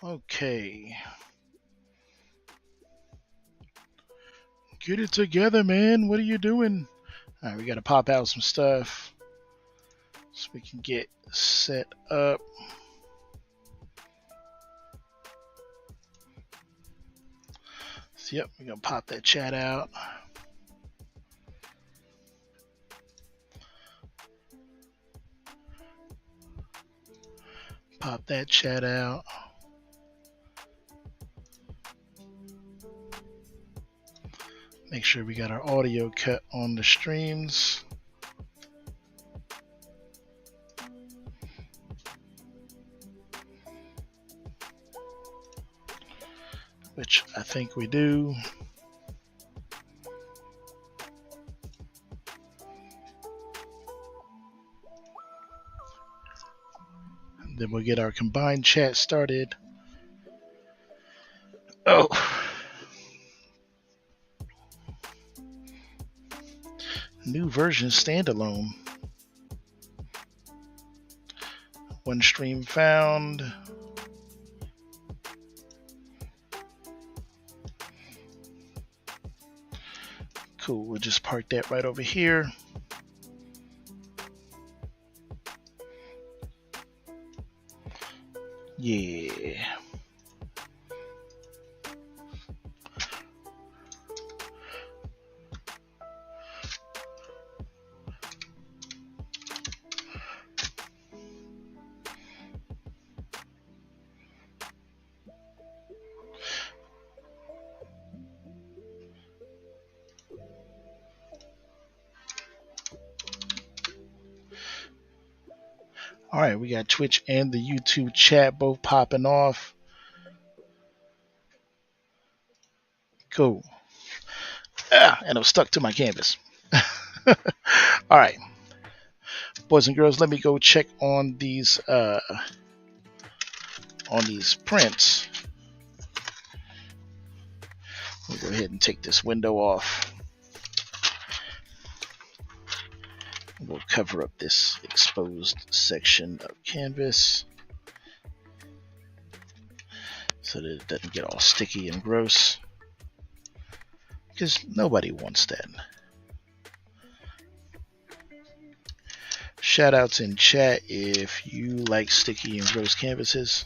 Okay. Get it together, man. What are you doing? Alright, we gotta pop out some stuff so we can get set up. So, yep, we're gonna pop that chat out. Pop that chat out. Make sure we got our audio cut on the streams. Which I think we do. Then we'll get our combined chat started. Oh. New version standalone. One stream found. Cool, we'll just park that right over here. Yeah. All right, we got Twitch and the YouTube chat both popping off. Cool. And I'm stuck to my canvas. All right, boys and girls, let me go check on these prints. We'll go ahead and take this window off. We'll cover up this exposed section of canvas so that it doesn't get all sticky and gross, because nobody wants that. Shout outs in chat if you like sticky and gross canvases.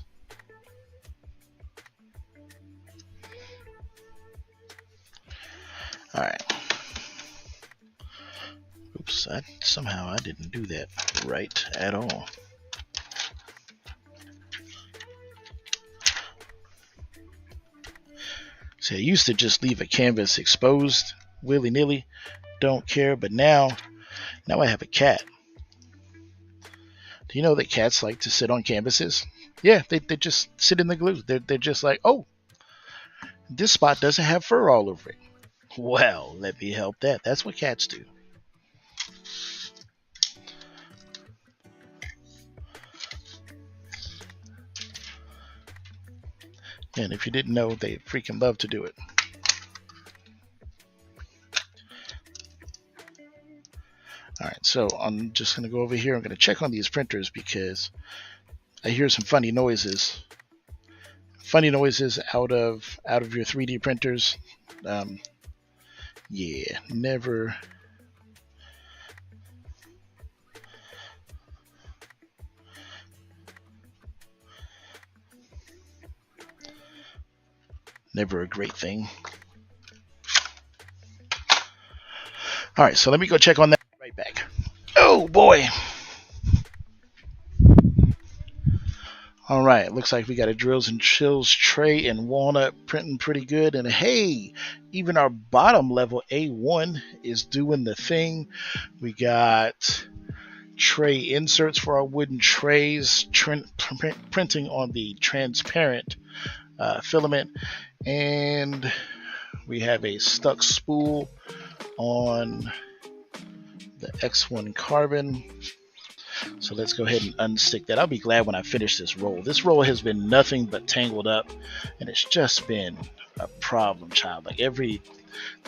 All right. Oops, somehow I didn't do that right at all. See, I used to just leave a canvas exposed willy-nilly, don't care, but now I have a cat. Do you know that cats like to sit on canvases? Yeah, they just sit in the glue. They're just like, oh, this spot doesn't have fur all over it. Well, let me help that. That's what cats do. And if you didn't know, they freaking love to do it. All right, so I'm just going to go over here. I'm going to check on these printers because I hear some funny noises. Funny noises out of your 3D printers. Yeah, never. Never a great thing. All right, so let me go check on that right back. Oh boy. All right, looks like we got a Drills and Chills tray and walnut printing pretty good. And hey, even our bottom level A1 is doing the thing. We got tray inserts for our wooden trays, printing on the transparent filament, and we have a stuck spool on the X1 carbon. So let's go ahead and unstick that. I'll be glad when I finish this roll. This roll has been nothing but tangled up, and it's just been a problem child. Like every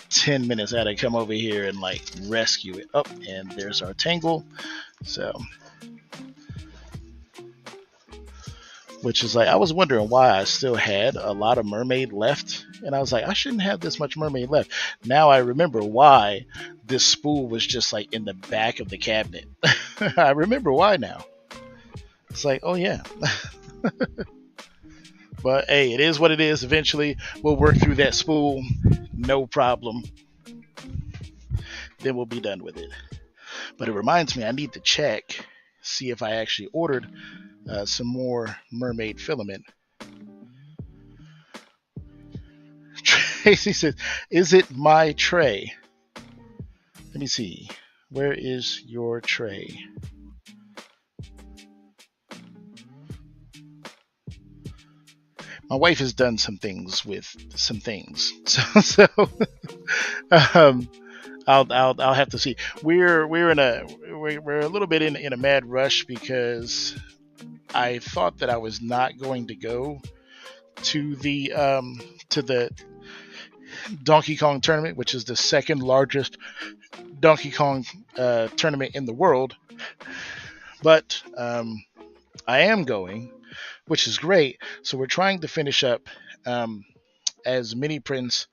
10 minutes I had to come over here and like rescue it. Oh, and there's our tangle. So which is like I was wondering why I still had a lot of mermaid left, and I was like, I shouldn't have this much mermaid left. Now I remember why this spool was just like in the back of the cabinet. I remember why now. It's like, oh yeah. But hey, it is what it is. Eventually, we'll work through that spool, no problem. Then we'll be done with it. But it reminds me, I need to check, see if I actually ordered some more mermaid filament. Tracy says, "Is it my tray?" Let me see. Where is your tray? My wife has done some things with some things, so um, I'll have to see. We're a little bit in a mad rush because I thought that I was not going to go to the Donkey Kong tournament, which is the second largest Donkey Kong tournament in the world, but I am going, which is great. So we're trying to finish up um, as many prints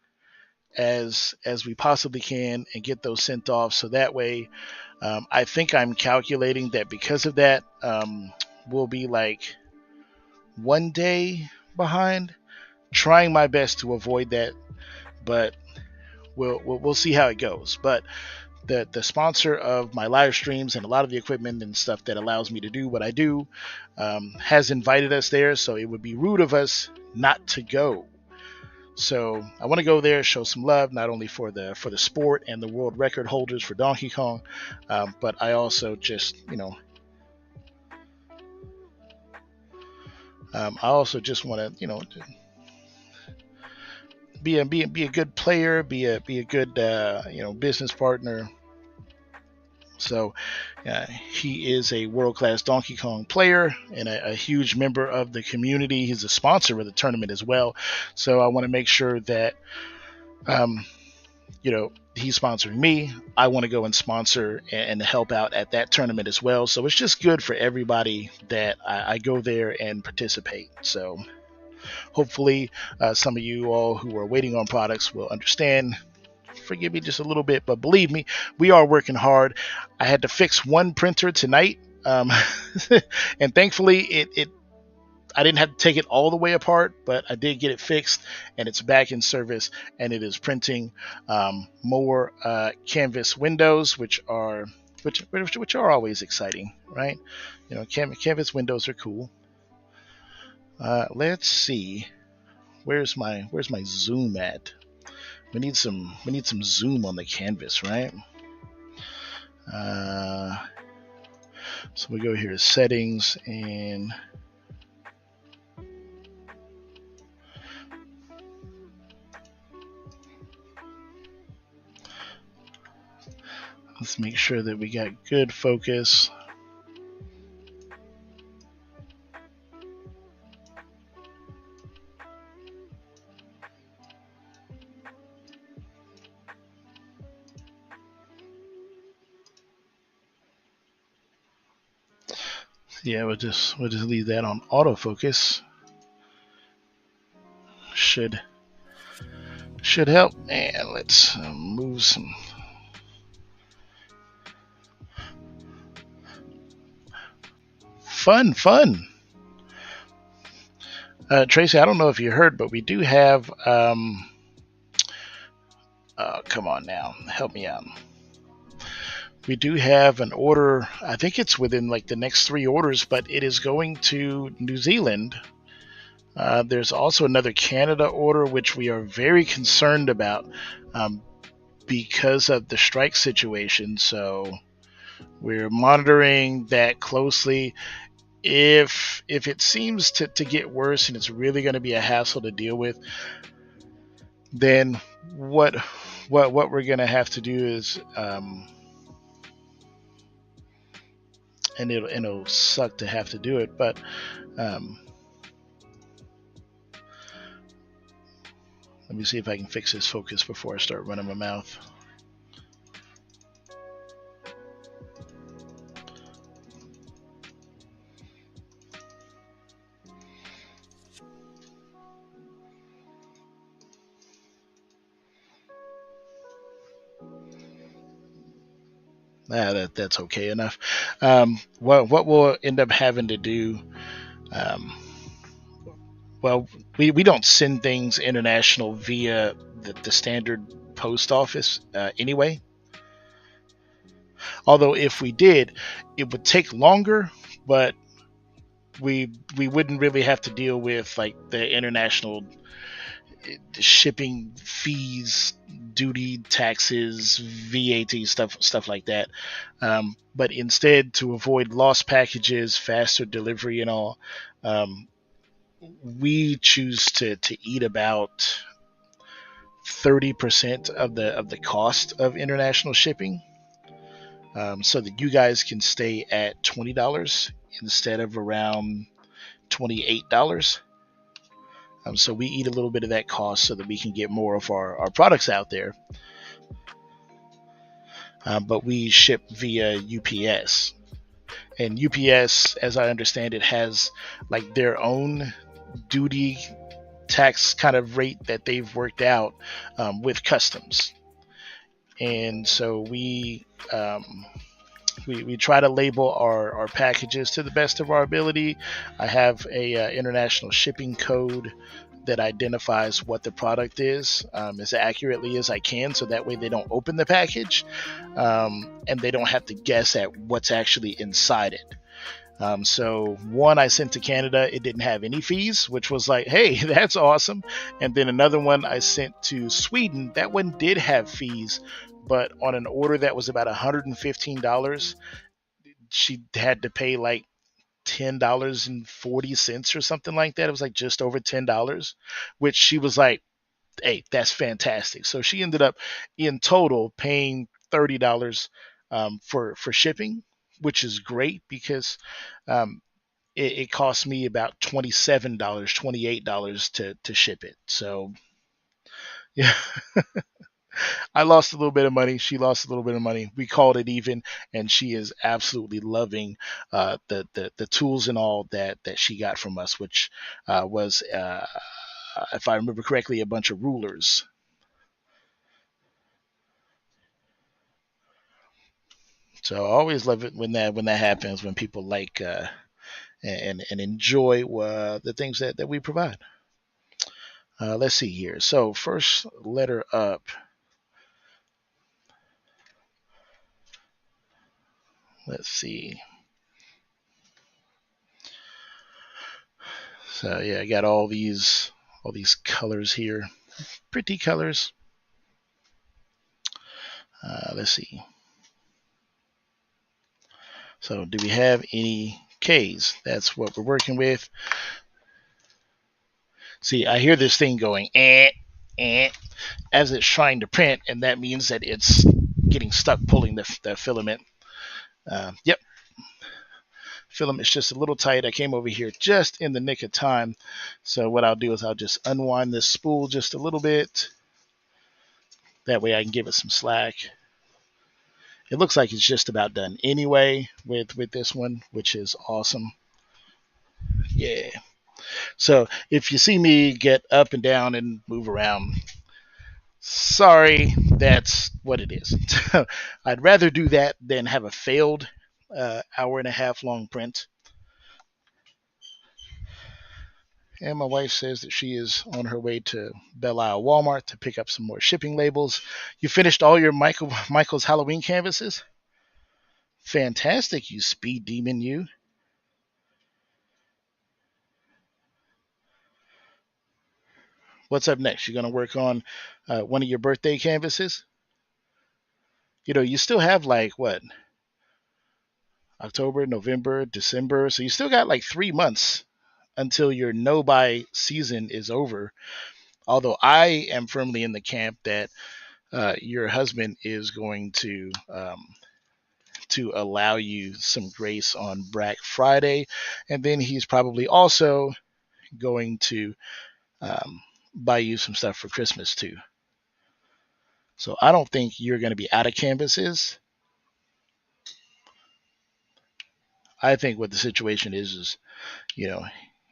as we possibly can and get those sent off. So that way, I think I'm calculating that because of that, we'll be like 1 day behind. Trying my best to avoid that, but we'll see how it goes. But the sponsor of my live streams and a lot of the equipment and stuff that allows me to do what I do has invited us there, so it would be rude of us not to go. So I want to go there, show some love, not only for the sport and the world record holders for Donkey Kong, but I also just I also just want to be a good player, be a good business partner. So he is a world-class Donkey Kong player and a huge member of the community. He's a sponsor of the tournament as well. So I want to make sure that he's sponsoring me. I want to go and sponsor and help out at that tournament as well. So it's just good for everybody that I go there and participate. So hopefully some of you all who are waiting on products will understand. Forgive me just a little bit, but believe me, we are working hard. I had to fix one printer tonight, and thankfully I didn't have to take it all the way apart, but I did get it fixed, and it's back in service, and it is printing more canvas windows, which are always exciting, right? Canvas windows are cool. Let's see, where's my zoom at? We need some zoom on the canvas, right? So we go here to settings and let's make sure that we got good focus. Yeah, we'll just leave that on autofocus. Should help. And let's move some. Fun. Tracy, I don't know if you heard, but we do have. Come on now, help me out. We do have an order. I think it's within like the next 3 orders, but it is going to New Zealand. There's also another Canada order, which we are very concerned about because of the strike situation. So we're monitoring that closely. If it seems to get worse and it's really going to be a hassle to deal with, then what we're going to have to do is and it'll suck to have to do it, but let me see if I can fix this focus before I start running my mouth. That's okay enough. What we'll end up having to do, um, well, we don't send things international via the standard post office anyway. Although if we did, it would take longer, but we wouldn't really have to deal with like the international shipping fees, duty, taxes, VAT, stuff like that. But instead, to avoid lost packages, faster delivery, and all, um, we choose to eat about 30% of the cost of international shipping, so that you guys can stay at $20 instead of around $28. So we eat a little bit of that cost so that we can get more of our products out there. But we ship via UPS. And UPS, as I understand it, has like their own duty tax kind of rate that they've worked out with customs. And so we try to label our packages to the best of our ability. I have a international shipping code that identifies what the product is as accurately as I can, so that way they don't open the package and they don't have to guess at what's actually inside it. So one I sent to Canada, it didn't have any fees, which was like, hey, that's awesome. And then another one I sent to Sweden, that one did have fees, but on an order that was about $115, she had to pay like $10.40 or something like that. It was like just over $10, which she was like, hey, that's fantastic. So she ended up in total paying $30 for shipping, which is great because um, it cost me about $27, $28 to ship it. So yeah, I lost a little bit of money. She lost a little bit of money. We called it even, and she is absolutely loving the tools and all that she got from us, which was, if I remember correctly, a bunch of rulers. So I always love it when that happens, when people like and enjoy the things that we provide. Let's see here. So first letter up. Let's see. So yeah, I got all these colors here, pretty colors. Let's see. So do we have any K's? That's what we're working with. See, I hear this thing going eh, as it's trying to print, and that means that it's getting stuck pulling the filament. Yep, filament's just a little tight. I came over here just in the nick of time. So what I'll do is I'll just unwind this spool just a little bit. That way I can give it some slack. It looks like it's just about done anyway with this one, which is awesome. Yeah. So if you see me get up and down and move around, sorry, that's what it is. I'd rather do that than have a failed hour and a half long print. And my wife says that she is on her way to Belle Isle Walmart to pick up some more shipping labels. You finished all your Michael's Halloween canvases? Fantastic, you speed demon, you. What's up next? You're going to work on one of your birthday canvases? You know, you still have like what? October, November, December. So you still got like 3 months until your no buy season is over. Although I am firmly in the camp that your husband is going to allow you some grace on Black Friday, and then he's probably also going to um, buy you some stuff for Christmas too. So I don't think you're going to be out of canvases. I think what the situation is, you know,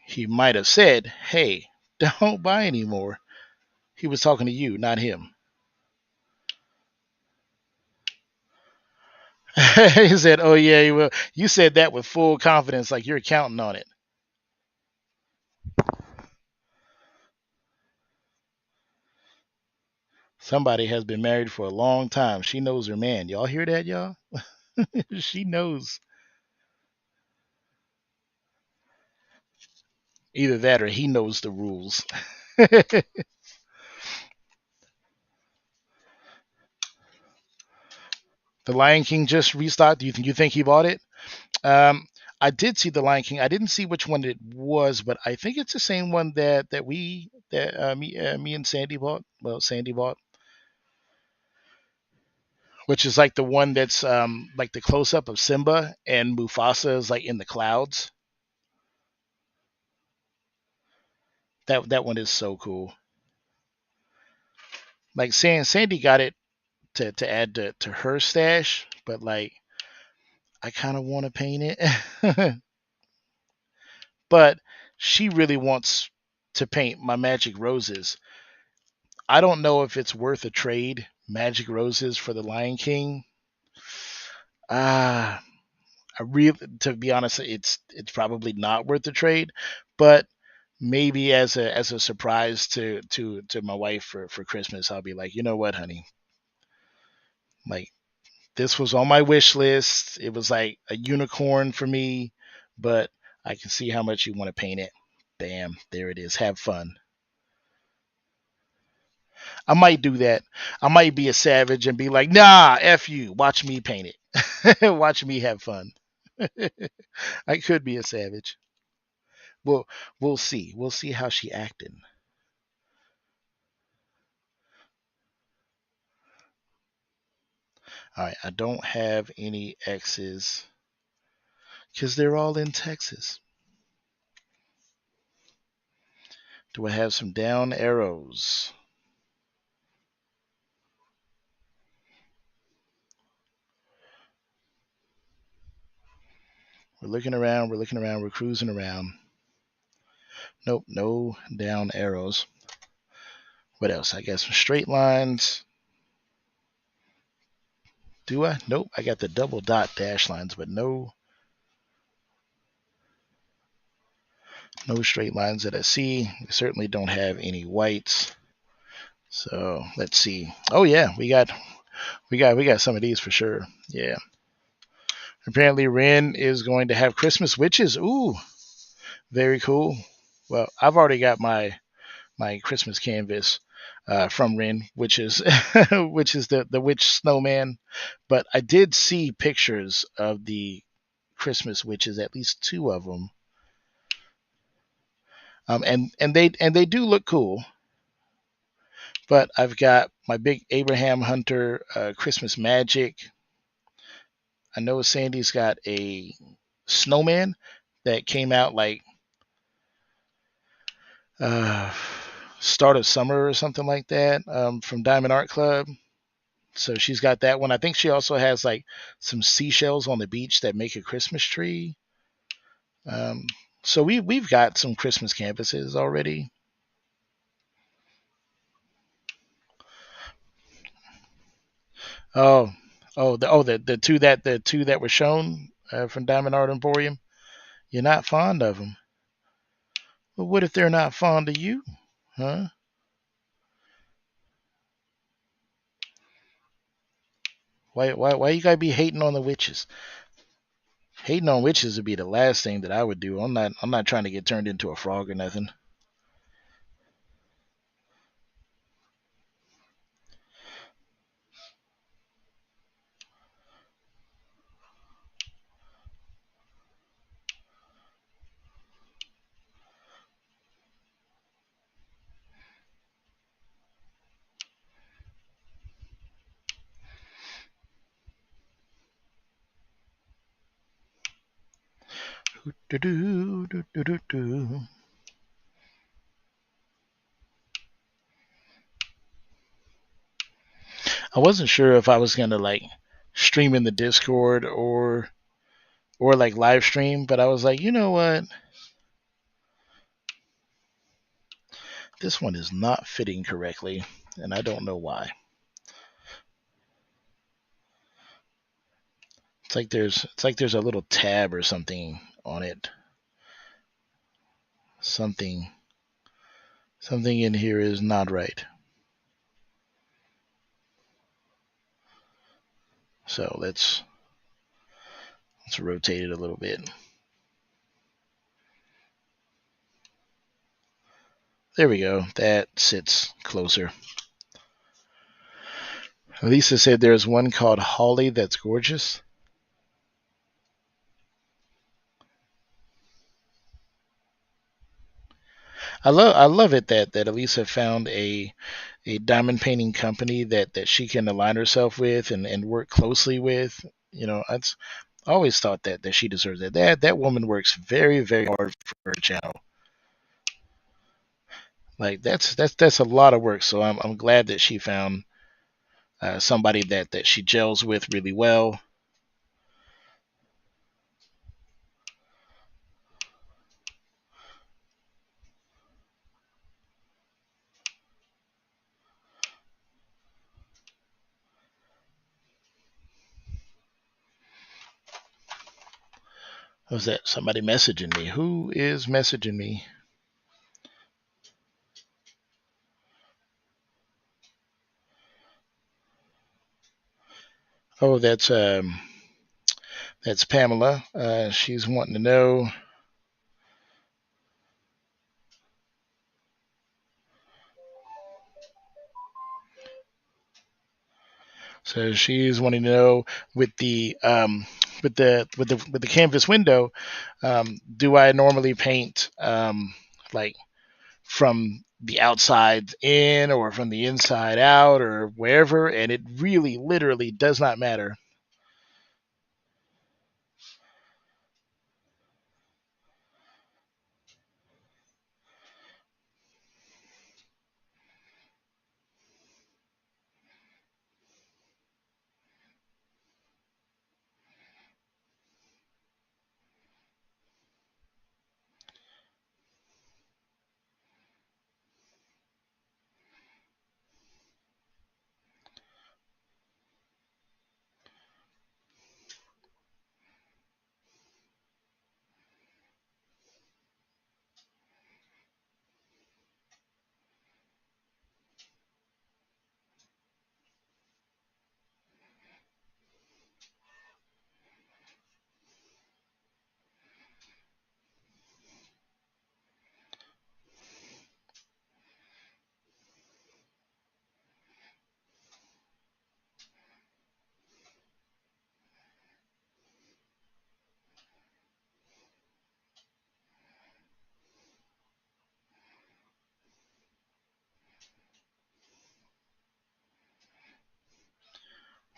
he might have said, "Hey, don't buy anymore." He was talking to you, not him. He said, "Oh yeah, you will." You said that with full confidence, like you're counting on it. Somebody has been married for a long time. She knows her man. Y'all hear that, y'all? She knows. Either that or he knows the rules. The Lion King just restocked. Do you think he bought it? Um, I did see the Lion King. I didn't see which one it was, but I think it's the same one that me and Sandy bought. Well, Sandy bought, which is like the one that's like the close up of Simba and Mufasa is like in the clouds. That one is so cool. Like Sandy got it to add to her stash, but like I kind of want to paint it, but she really wants to paint my Magic Roses. I don't know if it's worth a trade, Magic Roses for the Lion King. Ah, I really, to be honest, it's probably not worth the trade, but maybe as a surprise to my wife for Christmas, I'll be like, you know what, honey, like this was on my wish list. It was like a unicorn for me, but I can see how much you want to paint it. Bam, there it is. Have fun. I might do that. I might be a savage and be like, nah, F you. Watch me paint it. Watch me have fun. I could be a savage. We'll we'll see. We'll see how she acted. All right, I don't have any X's because they're all in Texas. Do I have some down arrows? We're looking around, we're looking around, we're cruising around. Nope, no down arrows. What else? I got some straight lines. Do I? Nope, I got the double dot dash lines, but no straight lines that I see. We certainly don't have any whites. So let's see. Oh yeah, we got some of these for sure. Yeah. Apparently Ren is going to have Christmas witches. Ooh, very cool. Well, I've already got my Christmas canvas from Ren, which is which is the witch snowman. But I did see pictures of the Christmas witches, at least two of them, and they do look cool. But I've got my big Abraham Hunter Christmas magic. I know Sandy's got a snowman that came out like uh, start of summer or something like that from Diamond Art Club. So she's got that one. I think she also has like some seashells on the beach that make a Christmas tree. Um, so we've got some Christmas canvases already. Oh, the two that were shown from Diamond Art Emporium. You're not fond of them. Well, what if they're not fond of you, huh? Why you gotta be hating on the witches? Hating on witches would be the last thing that I would do. I'm not trying to get turned into a frog or nothing. I wasn't sure if I was gonna like stream in the Discord or like live stream, but I was like, you know what? This one is not fitting correctly, and I don't know why. It's like there's a little tab or something on it. Something in here is not right. So let's rotate it a little bit. There we go. That sits closer. Lisa said there's one called Holly that's gorgeous. I love it that Elisa found a diamond painting company that she can align herself with and work closely with. That's I always thought that she deserves that. That woman works very, very hard for her channel. Like that's a lot of work. So I'm glad that she found somebody that she gels with really well. Was that somebody messaging me? Who is messaging me? Oh, that's Pamela. She's wanting to know. So she's wanting to know with the canvas window, do I normally paint like from the outside in or from the inside out or wherever? And it really, literally does not matter.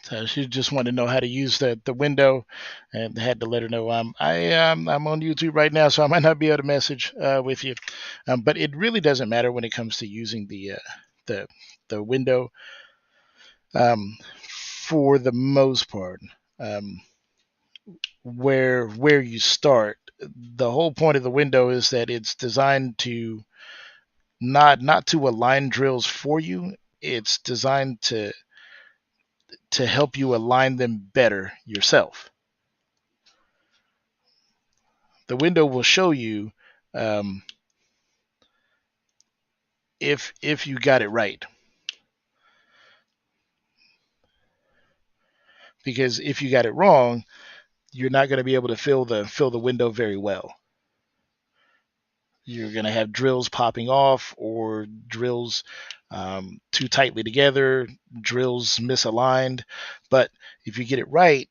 So she just wanted to know how to use the window, and had to let her know I'm on YouTube right now, so I might not be able to message with you. But it really doesn't matter when it comes to using the the window, for the most part. Um, where you start, the whole point of the window is that it's designed to not to align drills for you. It's designed to help you align them better yourself. The window will show you um, if you got it right. Because if you got it wrong, you're not going to be able to fill the window very well. You're going to have drills popping off, or drills too tightly together, drills misaligned. But if you get it right,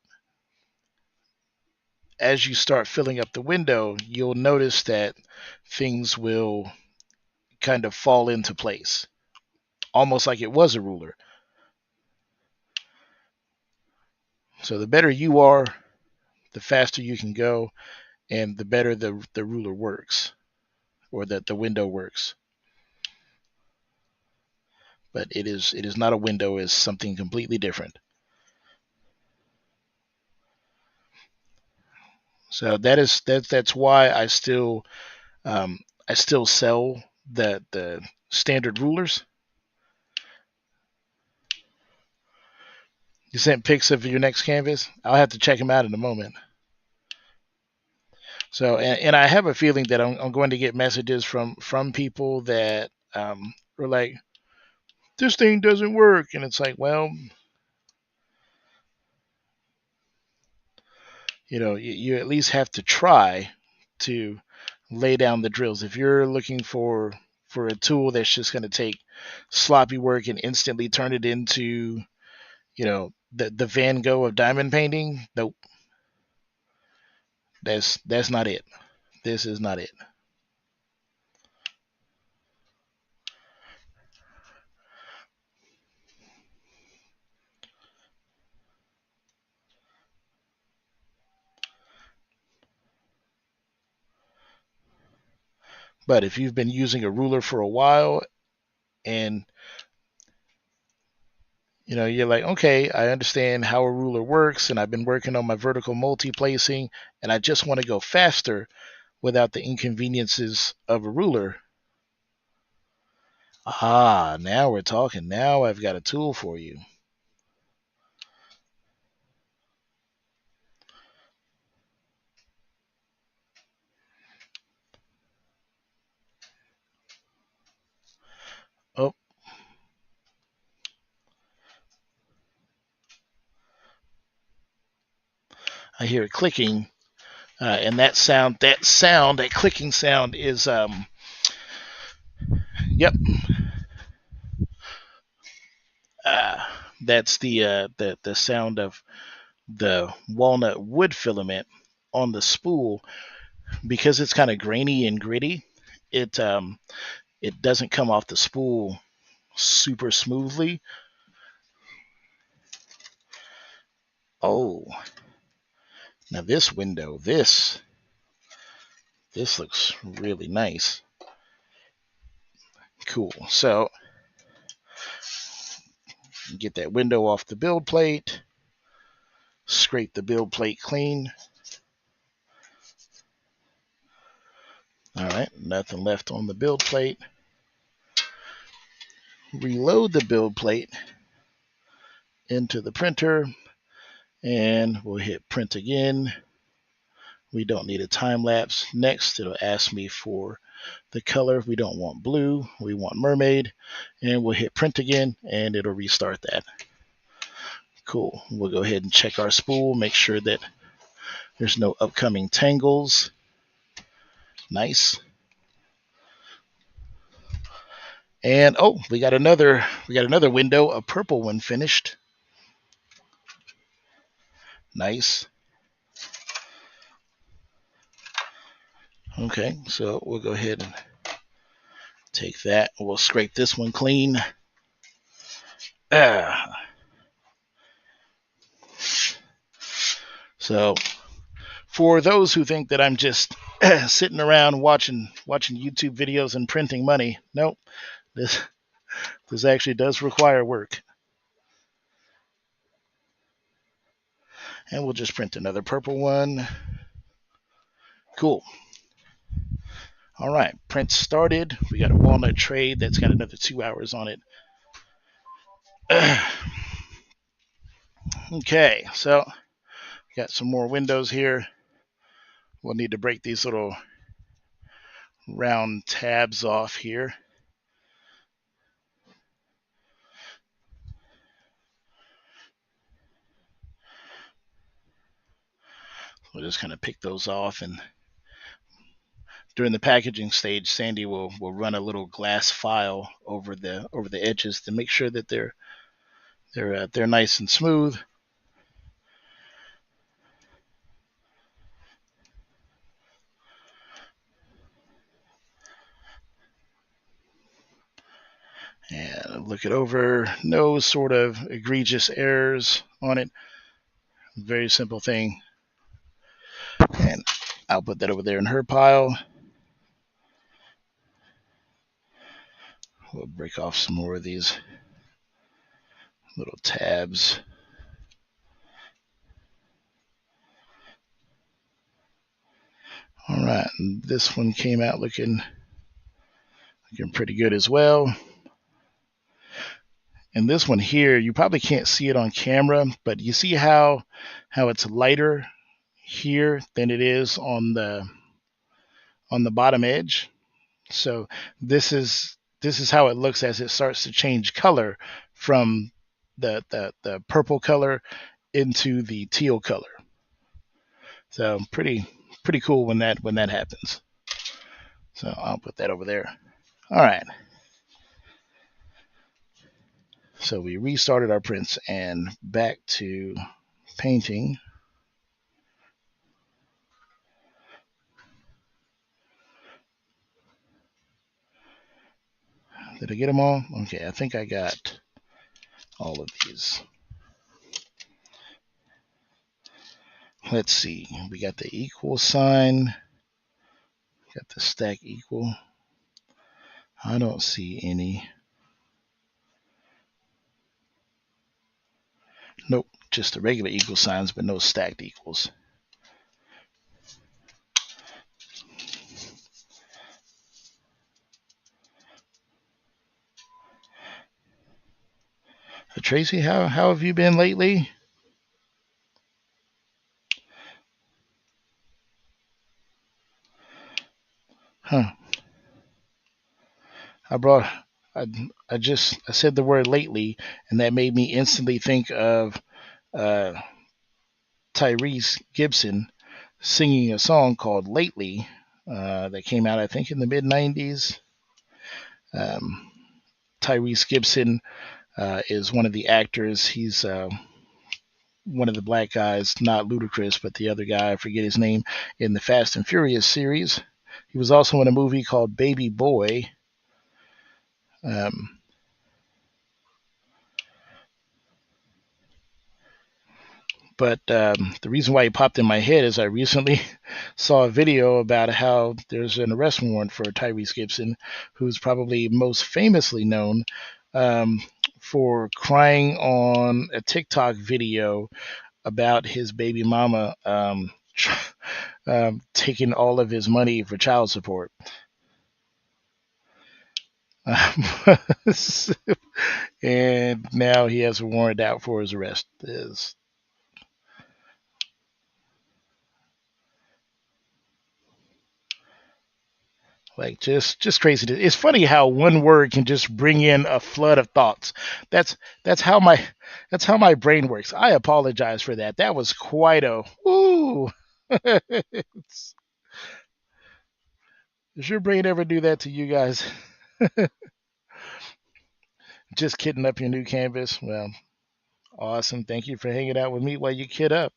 as you start filling up the window, you'll notice that things will kind of fall into place, almost like it was a ruler. So the better you are, the faster you can go, and the better the ruler works, or that the window works. But it is not a window; it's something completely different. So that's why I still sell the standard rulers. You sent pics of your next canvas? I'll have to check them out in a moment. So, and I have a feeling that I'm going to get messages from people that are like, this thing doesn't work. And it's like, well, you at least have to try to lay down the drills. If you're looking for a tool that's just going to take sloppy work and instantly turn it into, the Van Gogh of diamond painting, nope, that's not it. This is not it. But if you've been using a ruler for a while and you're like, okay, I understand how a ruler works, and I've been working on my vertical multi-placing, and I just want to go faster without the inconveniences of a ruler. Ah, now we're talking. Now I've got a tool for you. Oh, I hear it clicking, and that clicking sound is, yep, uh, that's the sound of the walnut wood filament on the spool. Because it's kind of grainy and gritty. It doesn't come off the spool super smoothly. Oh, now this window, this looks really nice. Cool. So get that window off the build plate, scrape the build plate clean. All right, nothing left on the build plate. Reload the build plate into the printer, and we'll hit print again. We don't need a time lapse. Next, it'll ask me for the color. We don't want blue, we want mermaid, and we'll hit print again, and it'll restart that. Cool. We'll go ahead and check our spool, make sure that there's no upcoming tangles. Nice. And oh, we got another window, a purple one finished. Nice. Okay, so we'll go ahead and take that. We'll scrape this one clean. So for those who think that I'm just sitting around watching YouTube videos and printing money, nope. This actually does require work. And we'll just print another purple one. Cool. All right, print started. We got a walnut tray that's got another 2 hours on it. Okay, so got some more windows here. We'll need to break these little round tabs off here. We'll just kind of pick those off, and during the packaging stage, Sandy will run a little glass file over the edges to make sure that they're nice and smooth. And look it over. No sort of egregious errors on it. Very simple thing. And I'll put that over there in her pile. We'll break off some more of these little tabs. All right, and this one came out looking pretty good as well. And this one here, you probably can't see it on camera, but you see how it's lighter here than it is on the bottom edge. So this is how it looks as it starts to change color from the purple color into the teal color. So pretty cool when that happens. So I'll put that over there. All right. So we restarted our prints and back to painting. Did I get them all? Okay, I think I got all of these. Let's see. We got the equal sign. Got the stack equal. I don't see any. Nope, just the regular equal signs, but no stacked equals. Tracy, how have you been lately? Huh. I brought I I said the word lately, and that made me instantly think of uh, Tyrese Gibson singing a song called "Lately" that came out, I think, in the mid '90s. Um, Tyrese Gibson is one of the actors. He's one of the black guys, not Ludacris, but the other guy, I forget his name, in the Fast and Furious series. He was also in a movie called Baby Boy. Um, but the reason why he popped in my head is I recently saw a video about how there's an arrest warrant for Tyrese Gibson, who's probably most famously known um, for crying on a TikTok video about his baby mama taking all of his money for child support. And now he has a warrant out for his arrest. Is like just crazy. It's funny how one word can just bring in a flood of thoughts. That's that's how my that's how my brain works. I apologize for that. That was quite a ooh. Does your brain ever do that to you guys? Just kidding up your new canvas. Well, awesome. Thank you for hanging out with me while you kid up.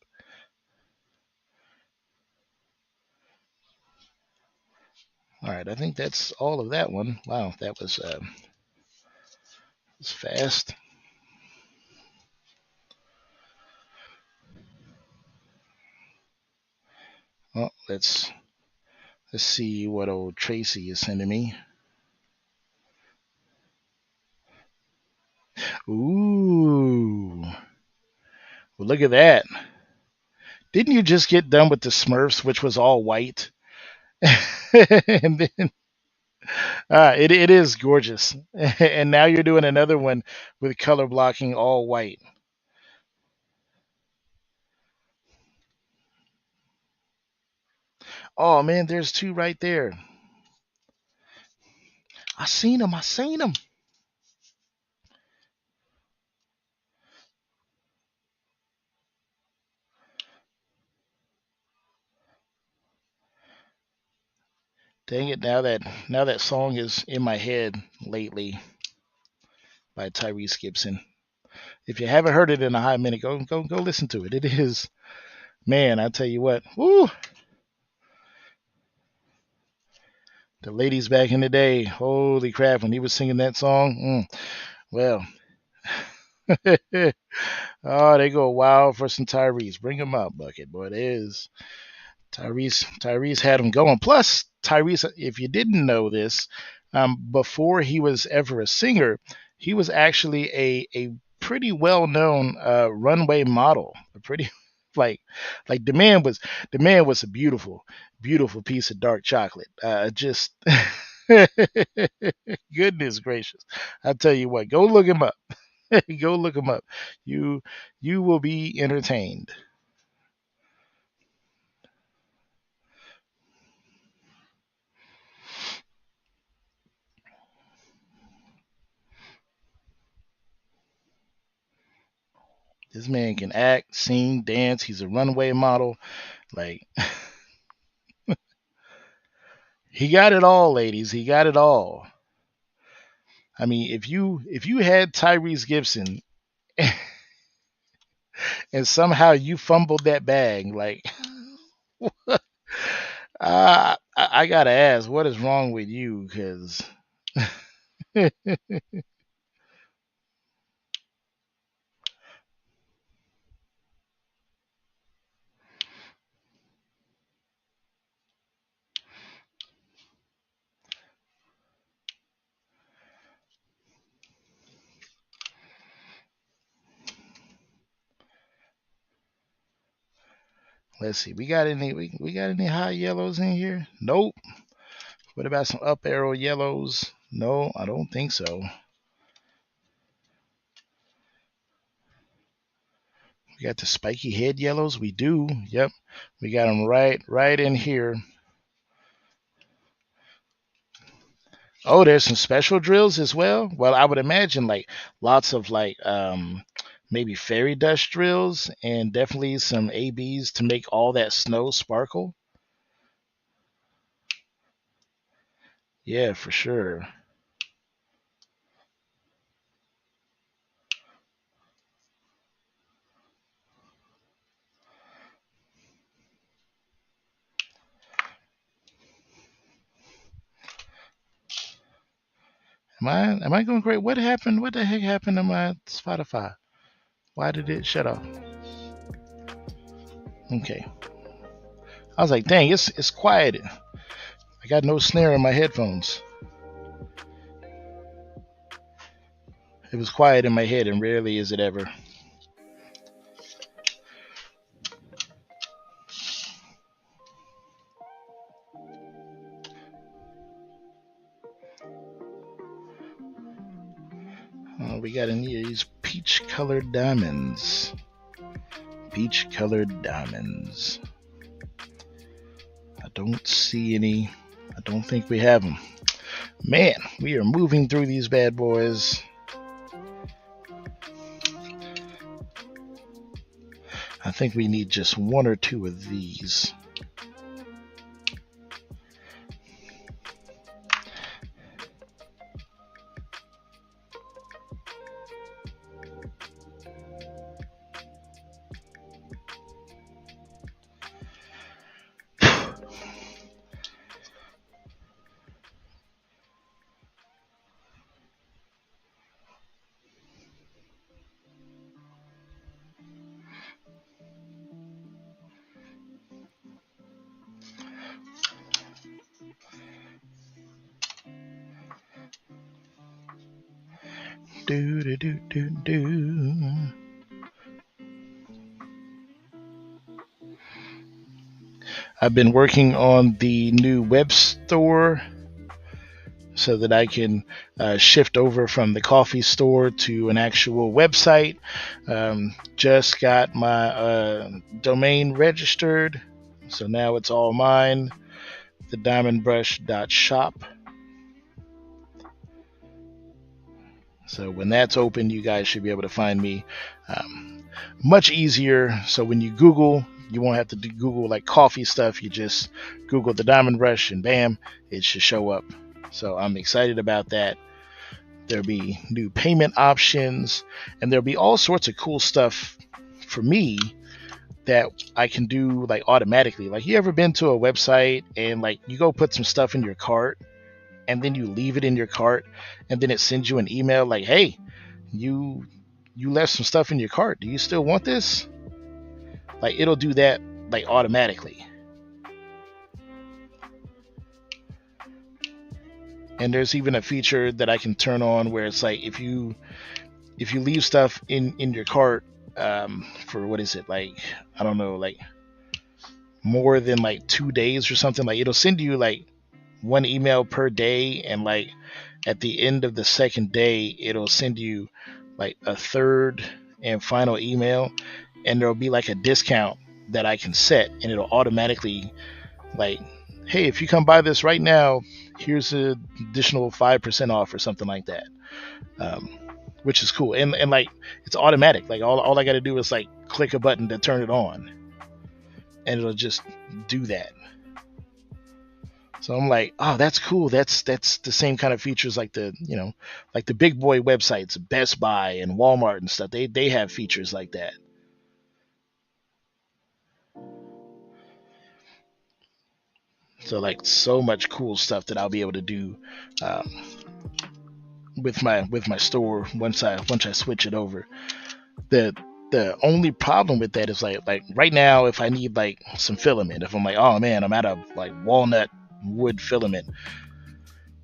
All right, I think that's all of that one. Wow, that was fast. Well, let's see what old Tracy is sending me. Ooh, well, look at that. Didn't you just get done with the Smurfs, which was all white? And then it is gorgeous. And now you're doing another one with color blocking all white. Oh man, there's two right there. I seen them. I seen them. Dang it! Now that song is in my head lately by Tyrese Gibson. If you haven't heard it in a hot minute, go listen to it. It is, man. I tell you what. Woo! The ladies back in the day. Holy crap! When he was singing that song, well, oh, they go wild for some Tyrese. Bring him up, bucket boy. It is Tyrese had him going. Plus, Tyrese, if you didn't know this, before he was ever a singer, he was actually a pretty well known runway model. A pretty like the man was a beautiful piece of dark chocolate. Just goodness gracious. I tell you what, go look him up. Go look them up. You you will be entertained. This man can act, sing, dance. He's a runway model. Like he got it all, ladies. He got it all. I mean, if you had Tyrese Gibson and somehow you fumbled that bag, like I gotta ask, what is wrong with you? Because let's see, we got any high yellows in here? Nope. What about some up arrow yellows? No, I don't think so. We got the spiky head yellows. We do. Yep, we got them right in here. Oh, there's some special drills as well. Well, I would imagine like lots of like maybe fairy dust drills and definitely some ABs to make all that snow sparkle. Yeah, for sure. Am I going great? What happened? What the heck happened to my Spotify? Why did it shut off? Okay. I was like, dang, it's quiet. I got no snare in my headphones. It was quiet in my head, and rarely is it ever. We got any of these peach colored diamonds. Peach colored diamonds. I don't see any. I don't think we have them. Man, we are moving through these bad boys. I think we need just one or two of these. Do do do do do. I've been working on the new web store so that I can shift over from the coffee store to an actual website. Just got my domain registered, so now it's all mine. The diamondbrush.shop. So when that's open, you guys should be able to find me much easier. So when you Google, you won't have to Google like coffee stuff. You just Google the Diamond Brush and bam, it should show up. So I'm excited about that. There'll be new payment options and there'll be all sorts of cool stuff for me that I can do like automatically. Like you ever been to a website and like you go put some stuff in your cart and then you leave it in your cart and then it sends you an email like, hey, you left some stuff in your cart. Do you still want this? Like it'll do that like automatically. And there's even a feature that I can turn on where it's like if you leave stuff in your cart for what is it like I don't know like more than like 2 days or something, like it'll send you like one email per day, and like at the end of the second day it'll send you like a third and final email, and there'll be like a discount that I can set, and it'll automatically like, hey, if you come buy this right now, here's an additional 5% off or something like that. Um, which is cool. And like it's automatic. Like all I got to do is like click a button to turn it on, and it'll just do that. So I'm like, oh, that's cool. That's the same kind of features like the like the big boy websites, Best Buy and Walmart and stuff. They have features like that. So like so much cool stuff that I'll be able to do um, with my store once I switch it over. The the only problem with that is like right now, if I need like some filament, if I'm like, oh man, I'm out of like walnut wood filament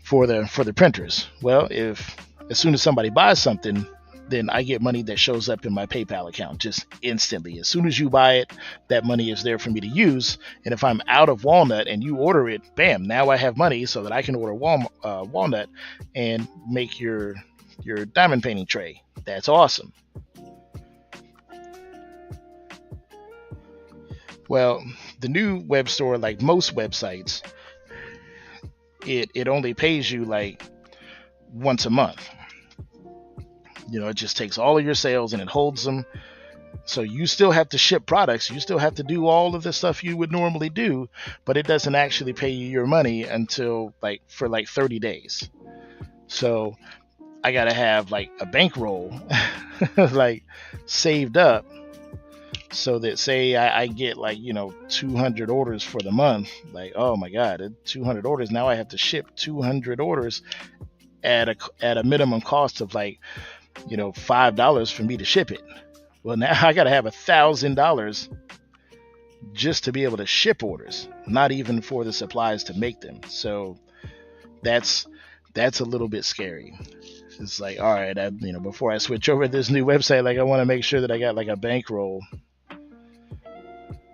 for the printers. Well, if as soon as somebody buys something, then I get money that shows up in my PayPal account just instantly. As soon as you buy it, that money is there for me to use. And if I'm out of walnut and you order it, bam, now I have money so that I can order walnut and make your diamond painting tray. That's awesome. Well, the new web store, like most websites, it only pays you like once a month. It just takes all of your sales and it holds them. So you still have to ship products, you still have to do all of the stuff you would normally do, but it doesn't actually pay you your money until like for like 30 days. So I gotta have like a bankroll like saved up so that say I get like 200 orders for the month. Like, oh my god, 200 orders, now I have to ship 200 orders at a minimum cost of like $5 for me to ship it. Well, now I got to have $1,000 just to be able to ship orders, not even for the supplies to make them. So that's a little bit scary. It's like, all right, before I switch over to this new website, like I want to make sure that I got like a bankroll.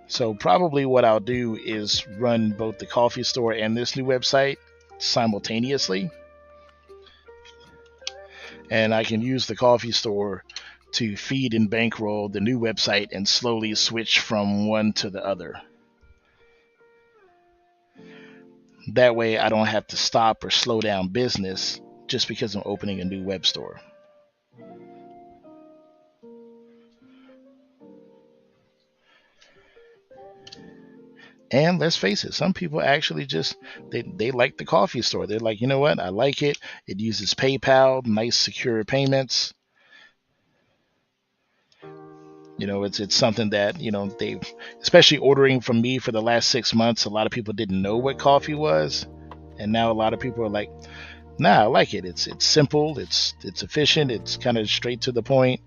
So probably what I'll do is run both the coffee store and this new website simultaneously, and I can use the coffee store to feed and bankroll the new website and slowly switch from one to the other. That way I don't have to stop or slow down business just because I'm opening a new web store. And let's face it, some people actually just they like the coffee store. They're like, you know what, I like it. It uses PayPal, nice secure payments. It's something that they, especially ordering from me for the last 6 months, a lot of people didn't know what coffee was, and now a lot of people are like, nah, I like it. It's simple, it's efficient, it's kind of straight to the point.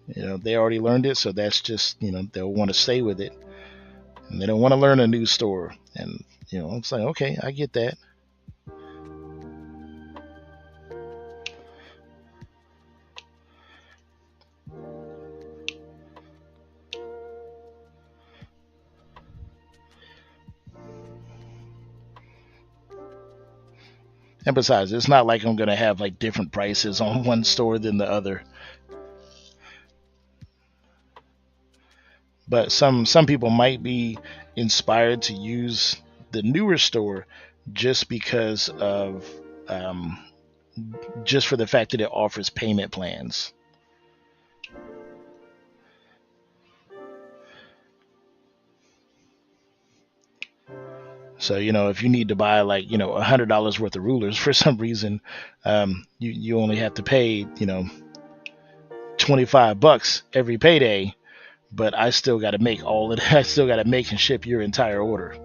They already learned it, so that's just they'll want to stay with it, and they don't want to learn a new store. And it's like, okay, I get that. And besides, it's not like I'm gonna have like different prices on one store than the other. But some people might be inspired to use the newer store just because of um, just for the fact that it offers payment plans. So if you need to buy like $100 worth of rulers for some reason, you only have to pay 25 bucks every payday, but I still got to make all of that. I still got to make and ship your entire order.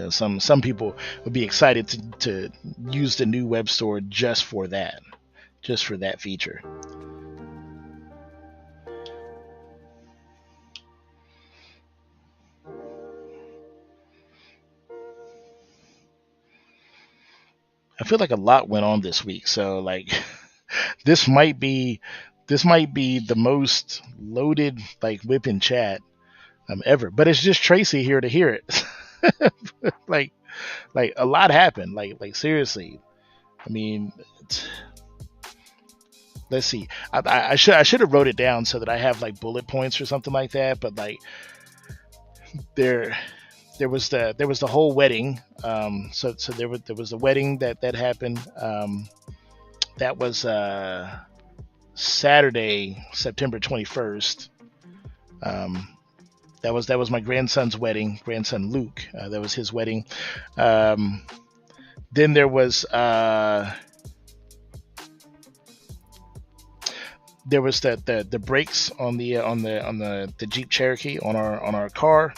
Some people would be excited to use the new web store just for that feature. I feel like a lot went on this week, so like this might be this might be the most loaded like whip and chat ever. But it's just Tracy here to hear it. like like a lot happened. Like seriously. I mean, let's see. I should have wrote it down so that I have like bullet points or something like that. But like there there was the whole wedding. So there was the wedding that happened. That was Saturday, September 21st. Um, that was my grandson's wedding. Grandson Luke. That was his wedding. Um, then there was the brakes on the Jeep Cherokee on our car.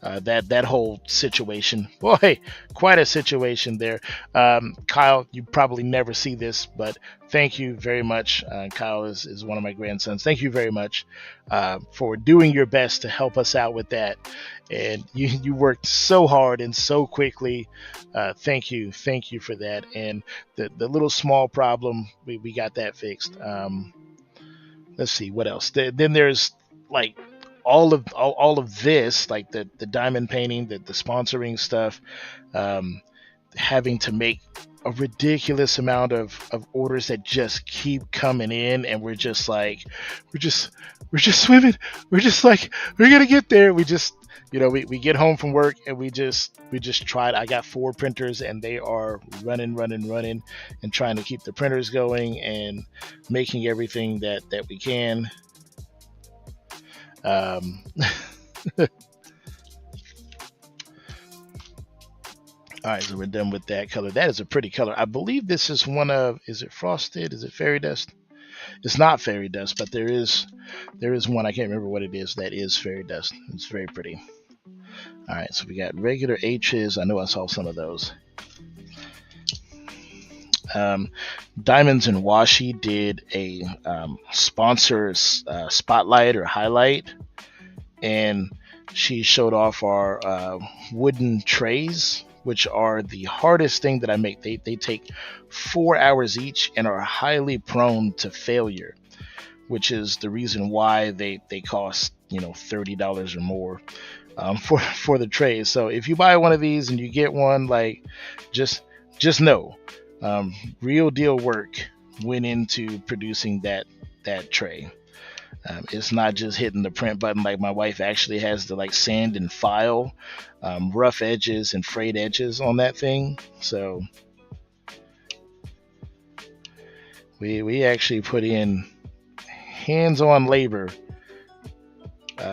That whole situation. Boy, quite a situation there. Kyle, you probably never see this, but thank you very much. Kyle is one of my grandsons. Thank you very much for doing your best to help us out with that. And you worked so hard and so quickly. Thank you for that. And the little small problem, we got that fixed. Let's see what else. Then there's like all of this, like the diamond painting, the sponsoring stuff, um, having to make a ridiculous amount of orders that just keep coming in, and we're just like, we're just we're just swimming. We're just like, we're gonna get there. We just, we get home from work and we just tried. I got 4 printers and they are running, and trying to keep the printers going and making everything that we can. Um, all right, so we're done with that color. That is a pretty color. I believe this is one of. Is it frosted? Is it fairy dust? It's not fairy dust, but there is one. I can't remember what it is. That is fairy dust. It's very pretty. All right, so we got regular H's. I know I saw some of those. Um, Diamonds and Washi did a sponsor spotlight or highlight, and she showed off our wooden trays, which are the hardest thing that I make. They take 4 hours each and are highly prone to failure, which is the reason why they cost $30 or more for the trays. So if you buy one of these and you get one, like just know, real deal work went into producing that tray. It's not just hitting the print button. Like my wife actually has to like sand and file rough edges and frayed edges on that thing. So we actually put in hands-on labor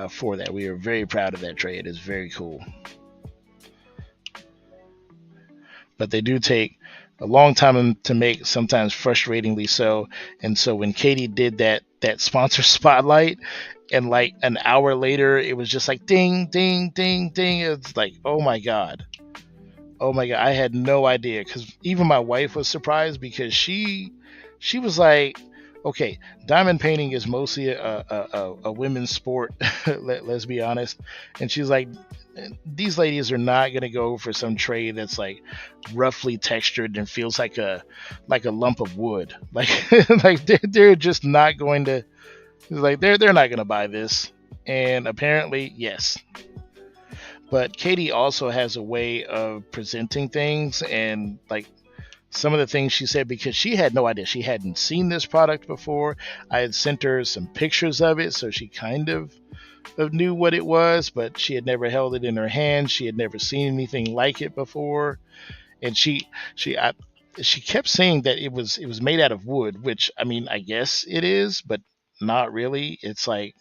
for that. We are very proud of that tray. It is very cool. But they do take a long time to make, sometimes frustratingly so. And so when Katie did that sponsor spotlight, and like an hour later it was just like ding ding ding ding, it's like, oh my god, I had no idea, because even my wife was surprised, because she was like, okay, diamond painting is mostly a women's sport. Let's be honest. And she's like, these ladies are not going to go for some tray that's like roughly textured and feels like a lump of wood. Like like they're just not going to, like they're not going to buy this. And apparently, yes. But Katie also has a way of presenting things, and like some of the things she said, because she had no idea. She hadn't seen this product before. I had sent her some pictures of it, so she kind of knew what it was, but she had never held it in her hand. She had never seen anything like it before. And she kept saying that it was made out of wood, which, I mean, I guess it is, but not really. It's like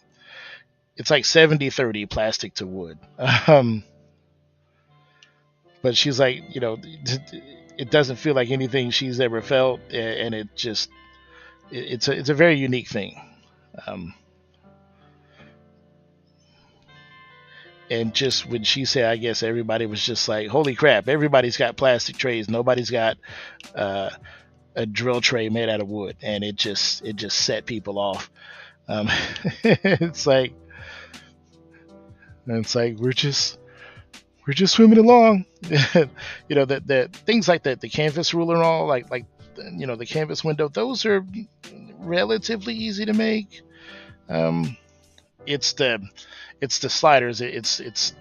70-30 plastic to wood. Um, but she's like, it doesn't feel like anything she's ever felt, and it's a very unique thing. Um, and just when she said, I guess everybody was just like, holy crap, everybody's got plastic trays, nobody's got uh, a drill tray made out of wood, and it just set people off. um, it's like we're just swimming along. The things like the canvas ruler and all, like the canvas window, those are relatively easy to make. um, it's the sliders. It's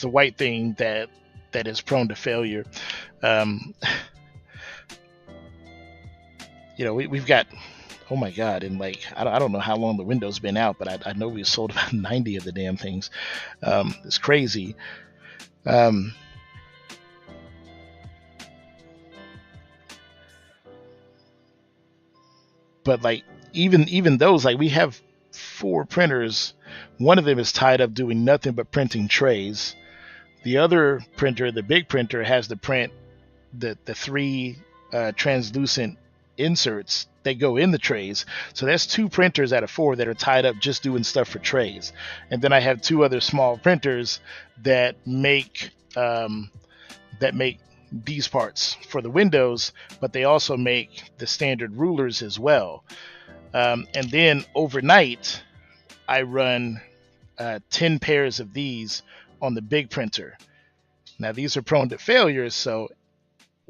the white thing that is prone to failure. Um, we've got, oh my god, and like I don't know how long the window's been out, but I know we've sold about 90 of the damn things. It's crazy. Um, but like even those, like we have 4 printers. One of them is tied up doing nothing but printing trays. The other printer, the big printer, has to print the 3 translucent inserts that go in the trays. So that's 2 printers out of 4 that are tied up just doing stuff for trays. And then I have 2 other small printers that make these parts for the windows, but they also make the standard rulers as well. And then overnight, I run 10 pairs of these on the big printer. Now these are prone to failures, so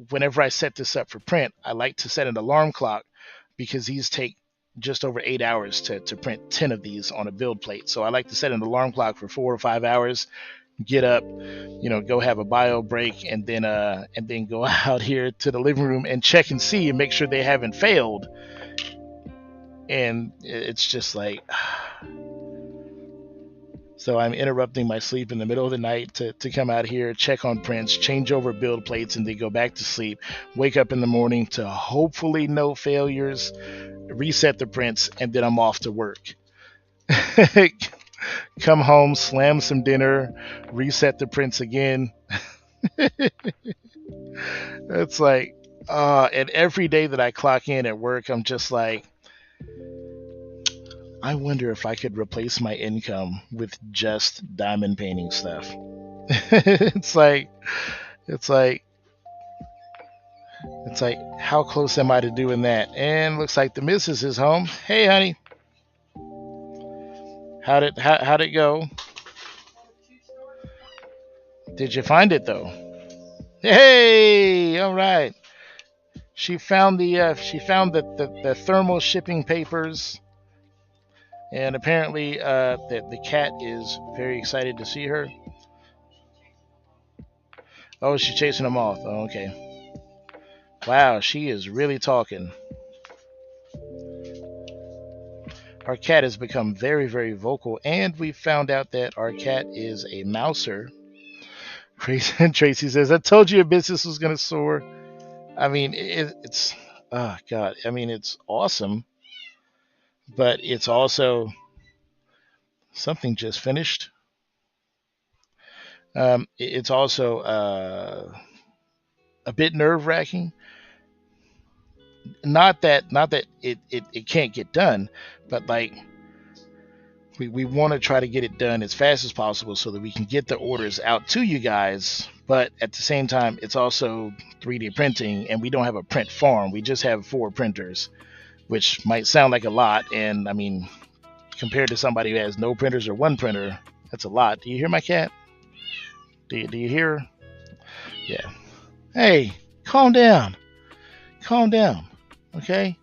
whenever I set this up for print, I like to set an alarm clock because these take just over 8 hours to print 10 of these on a build plate. So I like to set an alarm clock for 4 or 5 hours, get up, go have a bio break, and then go out here to the living room and check and see and make sure they haven't failed. And it's just like, so I'm interrupting my sleep in the middle of the night to come out here, check on prints, change over build plates, and then go back to sleep. Wake up in the morning to hopefully no failures, reset the prints, and then I'm off to work. Come home, slam some dinner, reset the prints again. It's like, and every day that I clock in at work, I'm just like, I wonder if I could replace my income with just diamond painting stuff. it's like, it's like, it's like, how close am I to doing that? And looks like the missus is home. Hey, honey, how'd it go? Did you find it though? Hey, all right. She found the thermal shipping papers, and apparently the cat is very excited to see her. Oh, she's chasing a moth. Oh, okay. Wow, she is really talking. Our cat has become very, very vocal, and we found out that our cat is a mouser. Tracy says, I told you your business was going to soar. I mean, it's, oh, God. I mean, it's awesome, but it's also something just finished. It's also a bit nerve wracking. Not that it can't get done, but like we want to try to get it done as fast as possible so that we can get the orders out to you guys. But at the same time, it's also 3D printing, and we don't have a print farm. We just have 4 printers, which might sound like a lot. And I mean, compared to somebody who has no printers or 1 printer, that's a lot. Do you hear my cat? Do you hear her? Yeah. Hey, calm down. Calm down. Okay?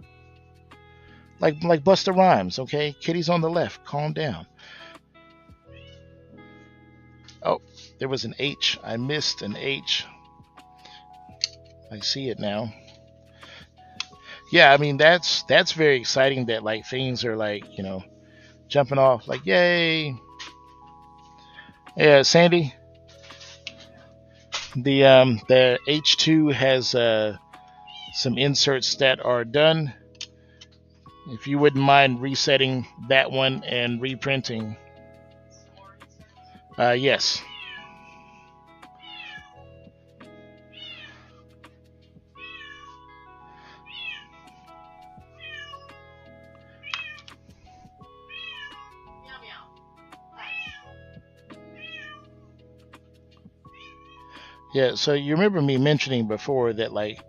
Like Busta Rhymes, okay? Kitty's on the left. Calm down. Oh, there was an H. I missed an H. I see it now. Yeah, I mean that's very exciting that like things are like, jumping off like yay. Yeah, Sandy. The H2 has some inserts that are done. If you wouldn't mind resetting that one and reprinting. Yes. Yeah, so you remember me mentioning before that like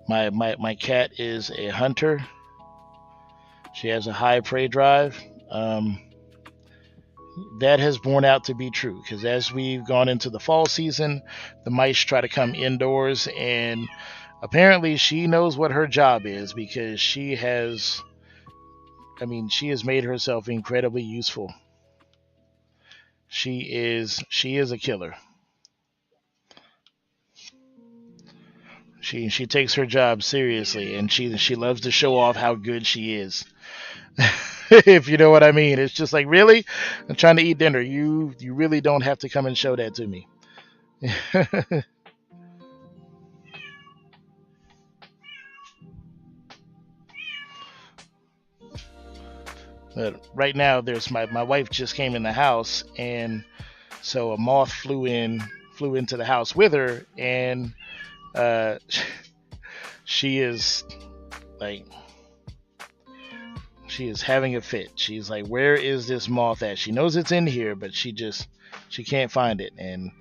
my cat is a hunter. She has a high prey drive. That has borne out to be true because as we've gone into the fall season, the mice try to come indoors, and apparently she knows what her job is because she has made herself incredibly useful. She is a killer. She takes her job seriously, and she loves to show off how good she is. If you know what I mean. It's just like, really? I'm trying to eat dinner. You really don't have to come and show that to me. But right now, there's my wife just came in the house, and so a moth flew into the house with her, and uh, she is like she is having a fit. She's like, where is this moth at? She knows it's in here, but she can't find it. And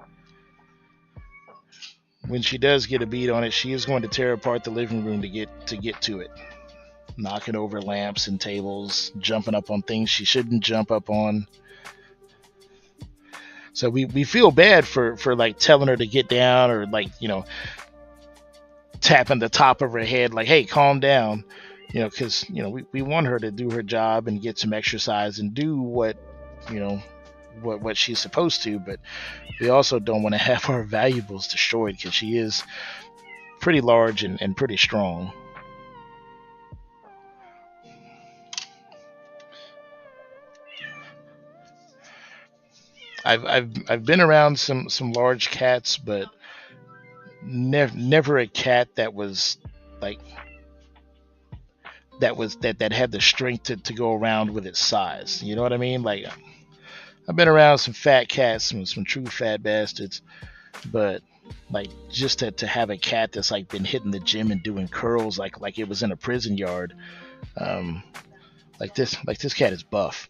when she does get a bead on it, she is going to tear apart the living room to get to it, knocking over lamps and tables, jumping up on things she shouldn't jump up on. So we feel bad for like telling her to get down, or like, tapping the top of her head like, hey, calm down, because we want her to do her job and get some exercise and do what you know what she's supposed to, but we also don't want to have our valuables destroyed, because she is pretty large and pretty strong. I've been around some large cats, but never a cat that was like that had the strength to go around with its size. You know what I mean? Like, I've been around some fat cats, some true fat bastards, but like, just to have a cat that's like been hitting the gym and doing curls like it was in a prison yard. Um, like this cat is buff.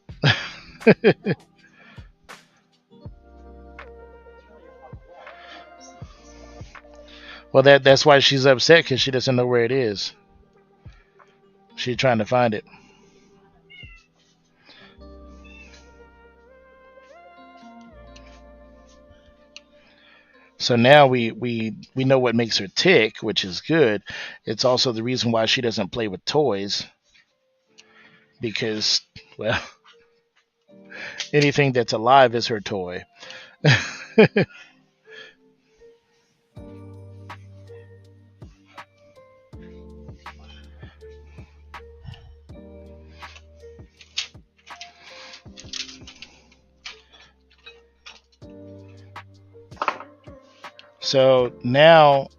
Well, that's why she's upset, because she doesn't know where it is. She's trying to find it. So now we know what makes her tick, which is good. It's also the reason why she doesn't play with toys, because, well, anything that's alive is her toy. So now,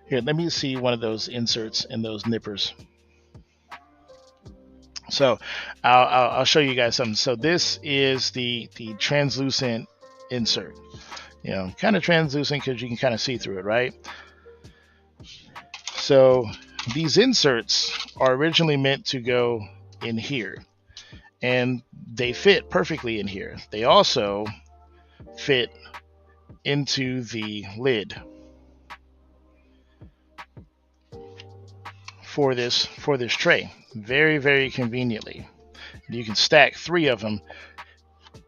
here, let me see one of those inserts in those nippers. So I'll show you guys something. So this is the translucent insert. Kind of translucent because you can kind of see through it, right? So these inserts are originally meant to go in here, and they fit perfectly in here. They also fit into the lid for this tray, very, very conveniently. You can stack 3 of them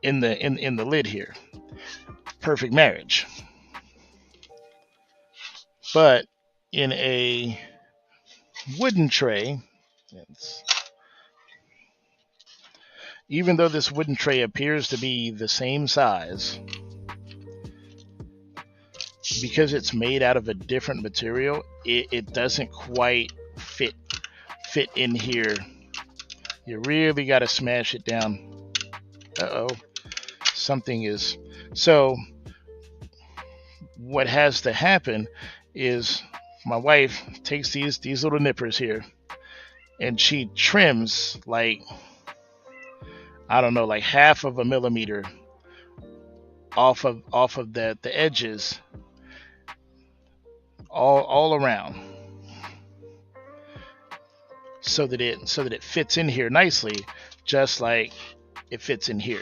in the lid here. Perfect marriage. But in a wooden tray, even though this wooden tray appears to be the same size, because it's made out of a different material, it doesn't quite fit in here. You really got to smash it down. Uh-oh. Something is... So what has to happen is my wife takes these little nippers here, and she trims, like, I don't know, like half of a millimeter off of the edges, all around, so that it fits in here nicely, just like it fits in here.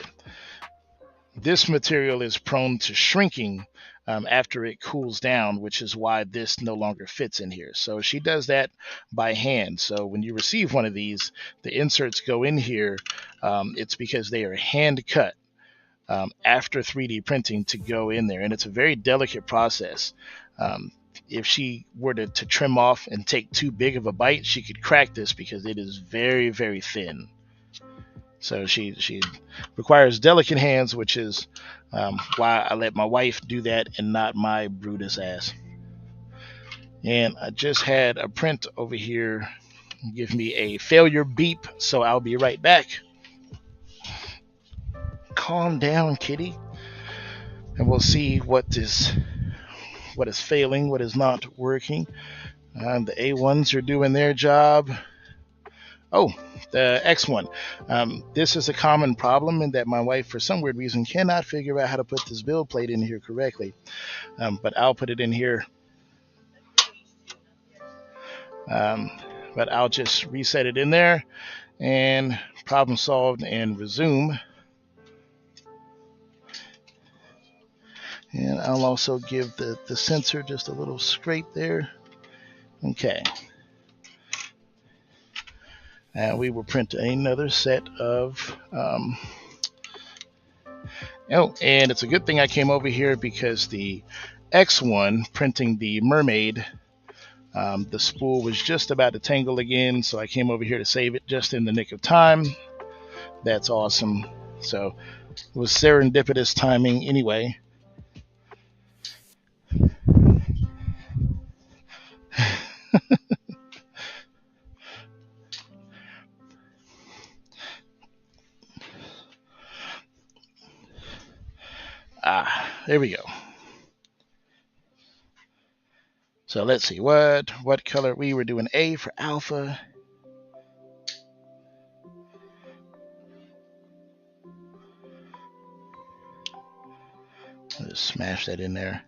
This material is prone to shrinking after it cools down, which is why this no longer fits in here. So she does that by hand. So when you receive one of these, the inserts go in here. It's because they are hand cut after 3D printing to go in there, and it's a very delicate process. If she were to trim off and take too big of a bite, she could crack this, because it is very, very thin. So she requires delicate hands, which is why I let my wife do that and not my Brutus ass. And I just had a print over here give me a failure beep, so I'll be right back. Calm down, kitty, and we'll see what is failing, what is not working. The A1s are doing their job. Oh, the X1. This is a common problem in that my wife, for some weird reason, cannot figure out how to put this build plate in here correctly. But I'll put it in here. But I'll just reset it in there and problem solved and resume. And I'll also give the sensor just a little scrape there. Okay. And we will print another set of oh, and it's a good thing I came over here because the X1 printing the mermaid, the spool was just about to tangle again, so I came over here to save it just in the nick of time. That's awesome. So it was serendipitous timing anyway. There we go. So let's see what color we were doing. A for alpha. I'll just smash that in there.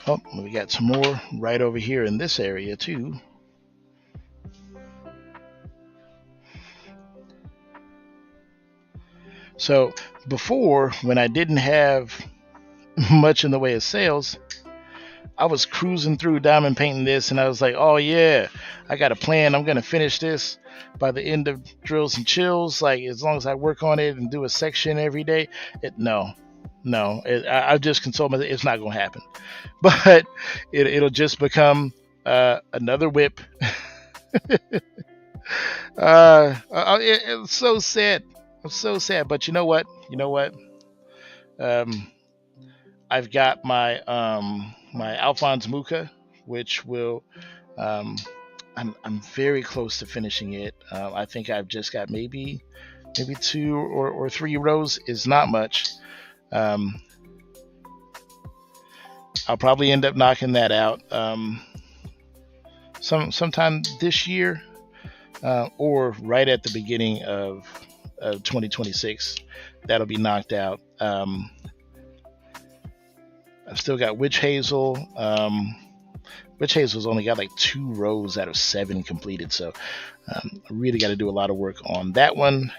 Oh, we got some more right over here in this area too. So before, when I didn't have much in the way of sales, I was cruising through diamond painting this, and I was like, oh yeah, I got a plan. I'm gonna finish this by the end of Drills and Chills. Like, as long as I work on it and do a section every day. I've just consoled myself. It's not gonna happen. But it'll just become another whip. It's so sad. I'm so sad. But you know what? I've got my my Alphonse Mucha, which will I'm very close to finishing it. I think I've just got maybe 2 or 3 rows is not much. I'll probably end up knocking that out sometime this year or right at the beginning of 2026. That'll be knocked out. I've still got Witch Hazel. Witch Hazel's only got like 2 rows out of 7 completed, so I really got to do a lot of work on that one.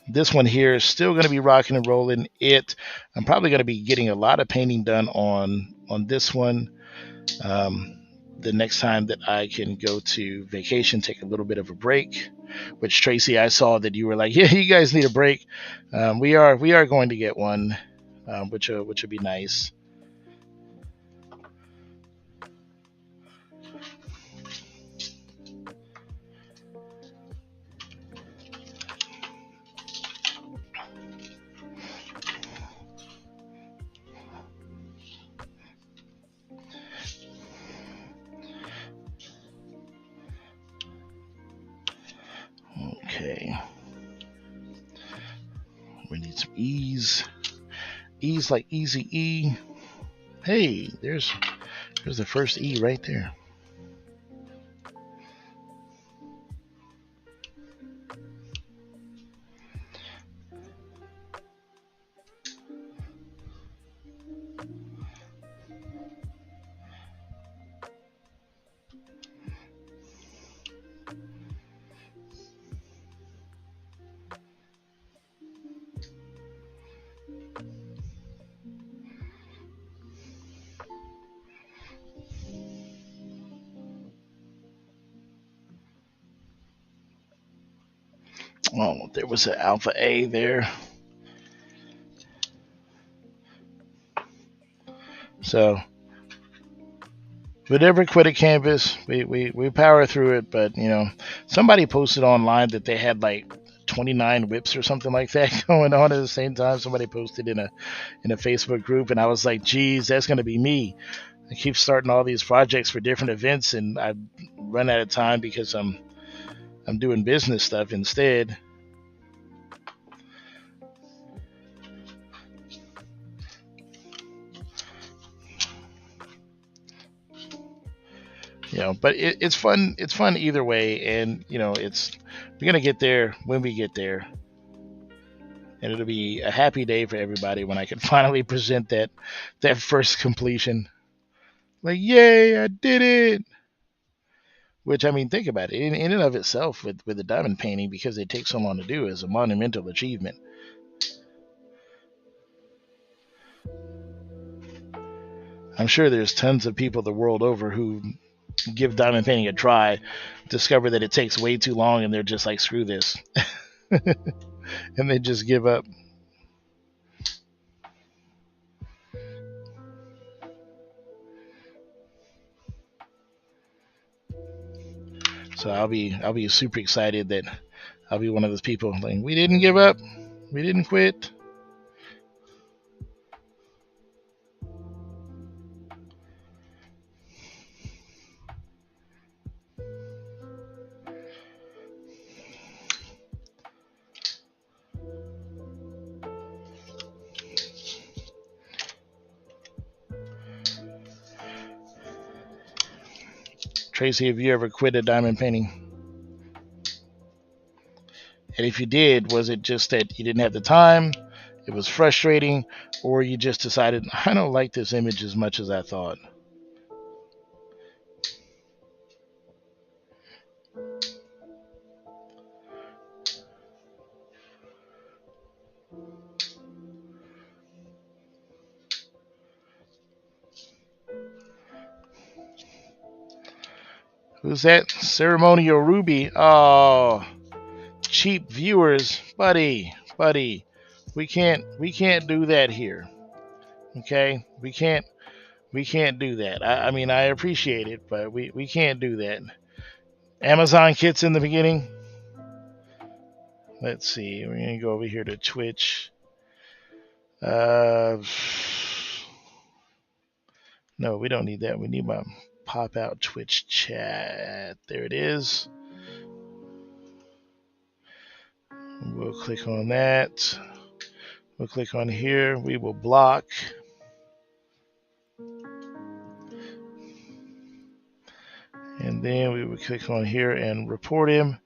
This one here is still going to be rocking and rolling. I'm probably going to be getting a lot of painting done on this one. The next time that I can go to vacation, take a little bit of a break. Which, Tracy, I saw that you were like, yeah, you guys need a break. We are going to get one, which will be nice. Okay. We need some ease. Ease like easy E. Hey, there's the first E right there. Oh, there was an Alpha A there. So we never quit a canvas. We power through it, but you know, somebody posted online that they had like 29 whips or something like that going on at the same time. Somebody posted in a Facebook group, and I was like, geez, that's gonna be me. I keep starting all these projects for different events, and I run out of time because I'm doing business stuff instead. You know, but it's fun. It's fun either way, and you know, we're gonna get there when we get there, and it'll be a happy day for everybody when I can finally present that first completion. Like, yay, I did it! Which I mean, think about it. In and of itself, with the diamond painting, because it takes so long to do, is a monumental achievement. I'm sure there's tons of people the world over who give diamond painting a try, discover that it takes way too long, and they're just like, screw this, and they just give up. So I'll be super excited that I'll be one of those people like, we didn't give up, we didn't quit. Tracy, have you ever quit a diamond painting? And if you did, was it just that you didn't have the time, it was frustrating, or you just decided, I don't like this image as much as I thought? Who's that? Ceremonial Ruby. Oh, cheap viewers, buddy. We can't do that here. Okay, we can't do that. I mean, I appreciate it, but we can't do that. Amazon kits in the beginning. Let's see. We're gonna go over here to Twitch. Uh, no, we don't need that. We need my pop out Twitch chat. There it is. We'll click on that. We'll click on here. We will block. And then we will click on here and report him.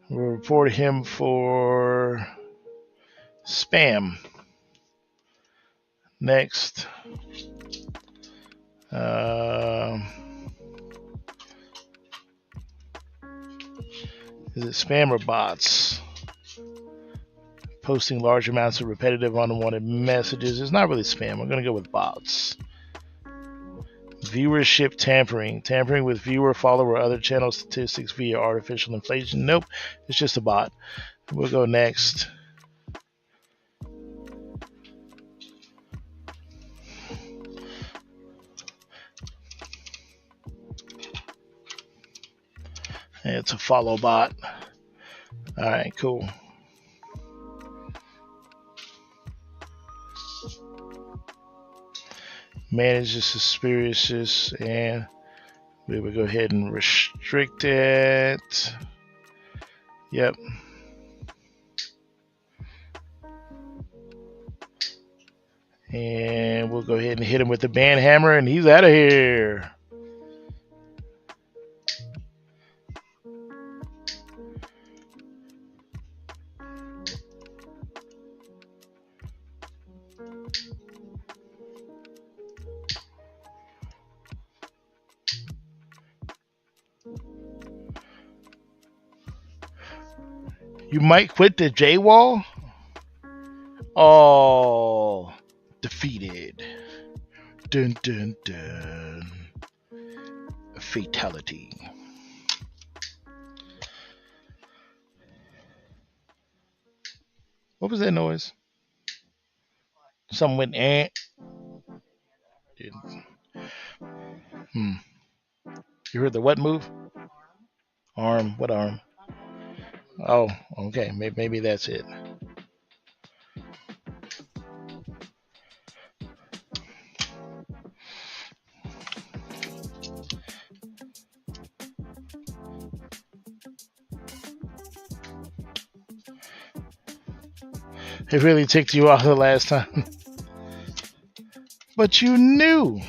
We'll report him for spam. Next. Is it spam or bots? Posting large amounts of repetitive unwanted messages. It's not really spam. I'm going to go with bots. Viewership tampering. Tampering with viewer, follower, or other channel statistics via artificial inflation. Nope, it's just a bot. We'll go next. It's a follow bot. Alright, cool. Manage the suspicious, and we will go ahead and restrict it. Yep. And we'll go ahead and hit him with the ban hammer, and he's out of here. You might quit the J-Wall? Oh, defeated. Dun dun dun. Fatality. What was that noise? Something went eh. Hmm. You heard the what move? Arm. What arm? Oh, okay. Maybe that's it. It really ticked you off the last time. But you knew.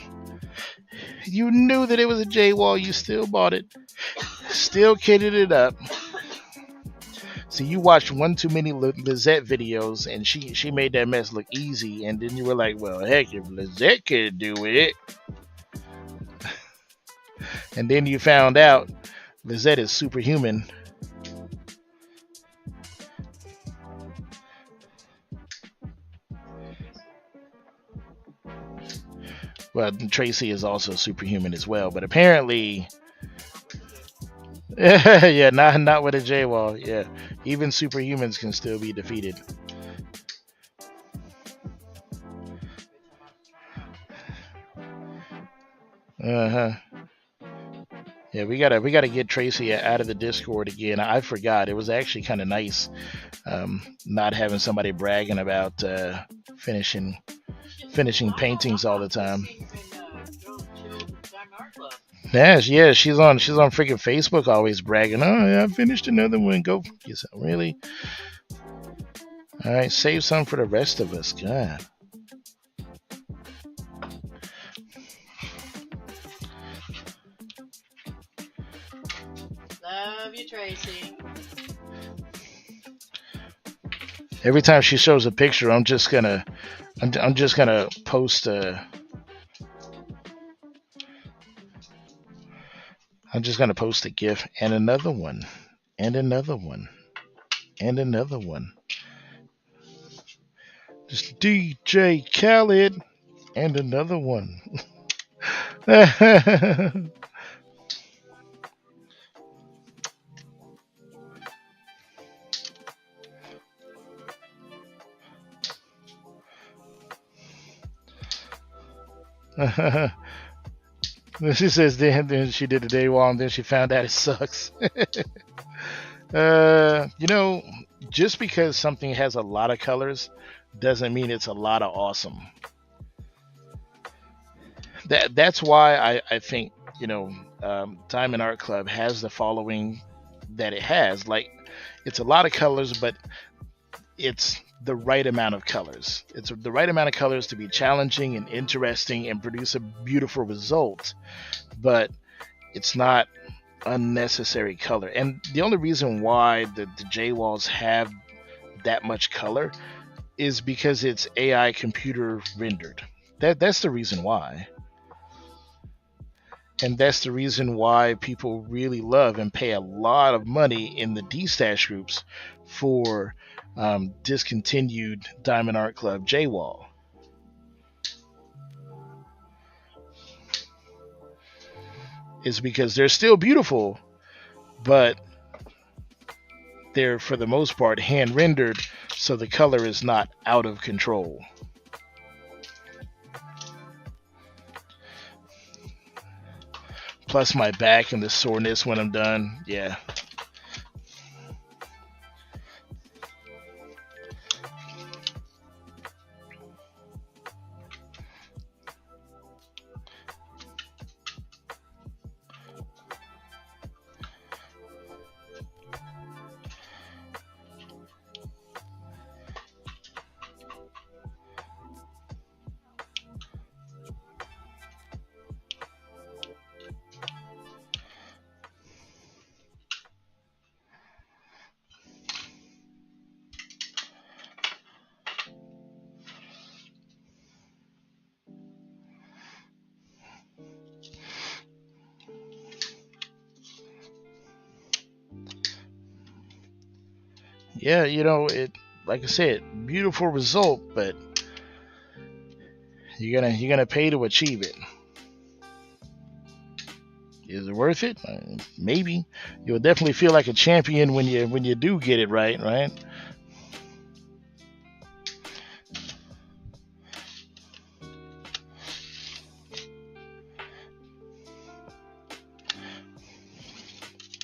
You knew that it was a J Wall. You still bought it. Still kitted it up. See, you watched one too many Lizette videos, and she made that mess look easy, and then you were like, well, heck, if Lizette could do it. And then you found out Lizette is superhuman. Well, Tracy is also superhuman as well, but apparently, yeah, not with a J Wall. Yeah, even superhumans can still be defeated. Uh huh. Yeah, we gotta get Tracy out of the Discord again. I forgot. It was actually kind of nice, not having somebody bragging about finishing paintings all the time. Yeah, she's on freaking Facebook always bragging. Oh yeah, I finished another one. Go yourself. Really? All right, save some for the rest of us. God. Love you, Tracy. Every time she shows a picture, I'm just gonna post I'm just gonna post a GIF and another one, and another one, and another one. Just DJ Khaled and another one. She says then she did the day wall and then she found out it sucks. You know, just because something has a lot of colors doesn't mean it's a lot of awesome. That's why I think Diamond Art Club has the following that it has. Like, it's a lot of colors, but it's the right amount of colors. It's the right amount of colors to be challenging and interesting and produce a beautiful result, but it's not unnecessary color. And the only reason why the J walls have that much color is because it's AI computer rendered. That's the reason why. And that's the reason why people really love and pay a lot of money in the D-Stash groups for discontinued Diamond Art Club J-Wall. Is because they're still beautiful, but they're, for the most part, hand rendered, so the color is not out of control. Plus my back and the soreness when I'm done. Yeah. Yeah, it, like I said, beautiful result, but you're gonna pay to achieve it. Is it worth it? Maybe. You'll definitely feel like a champion when you do get it right, right?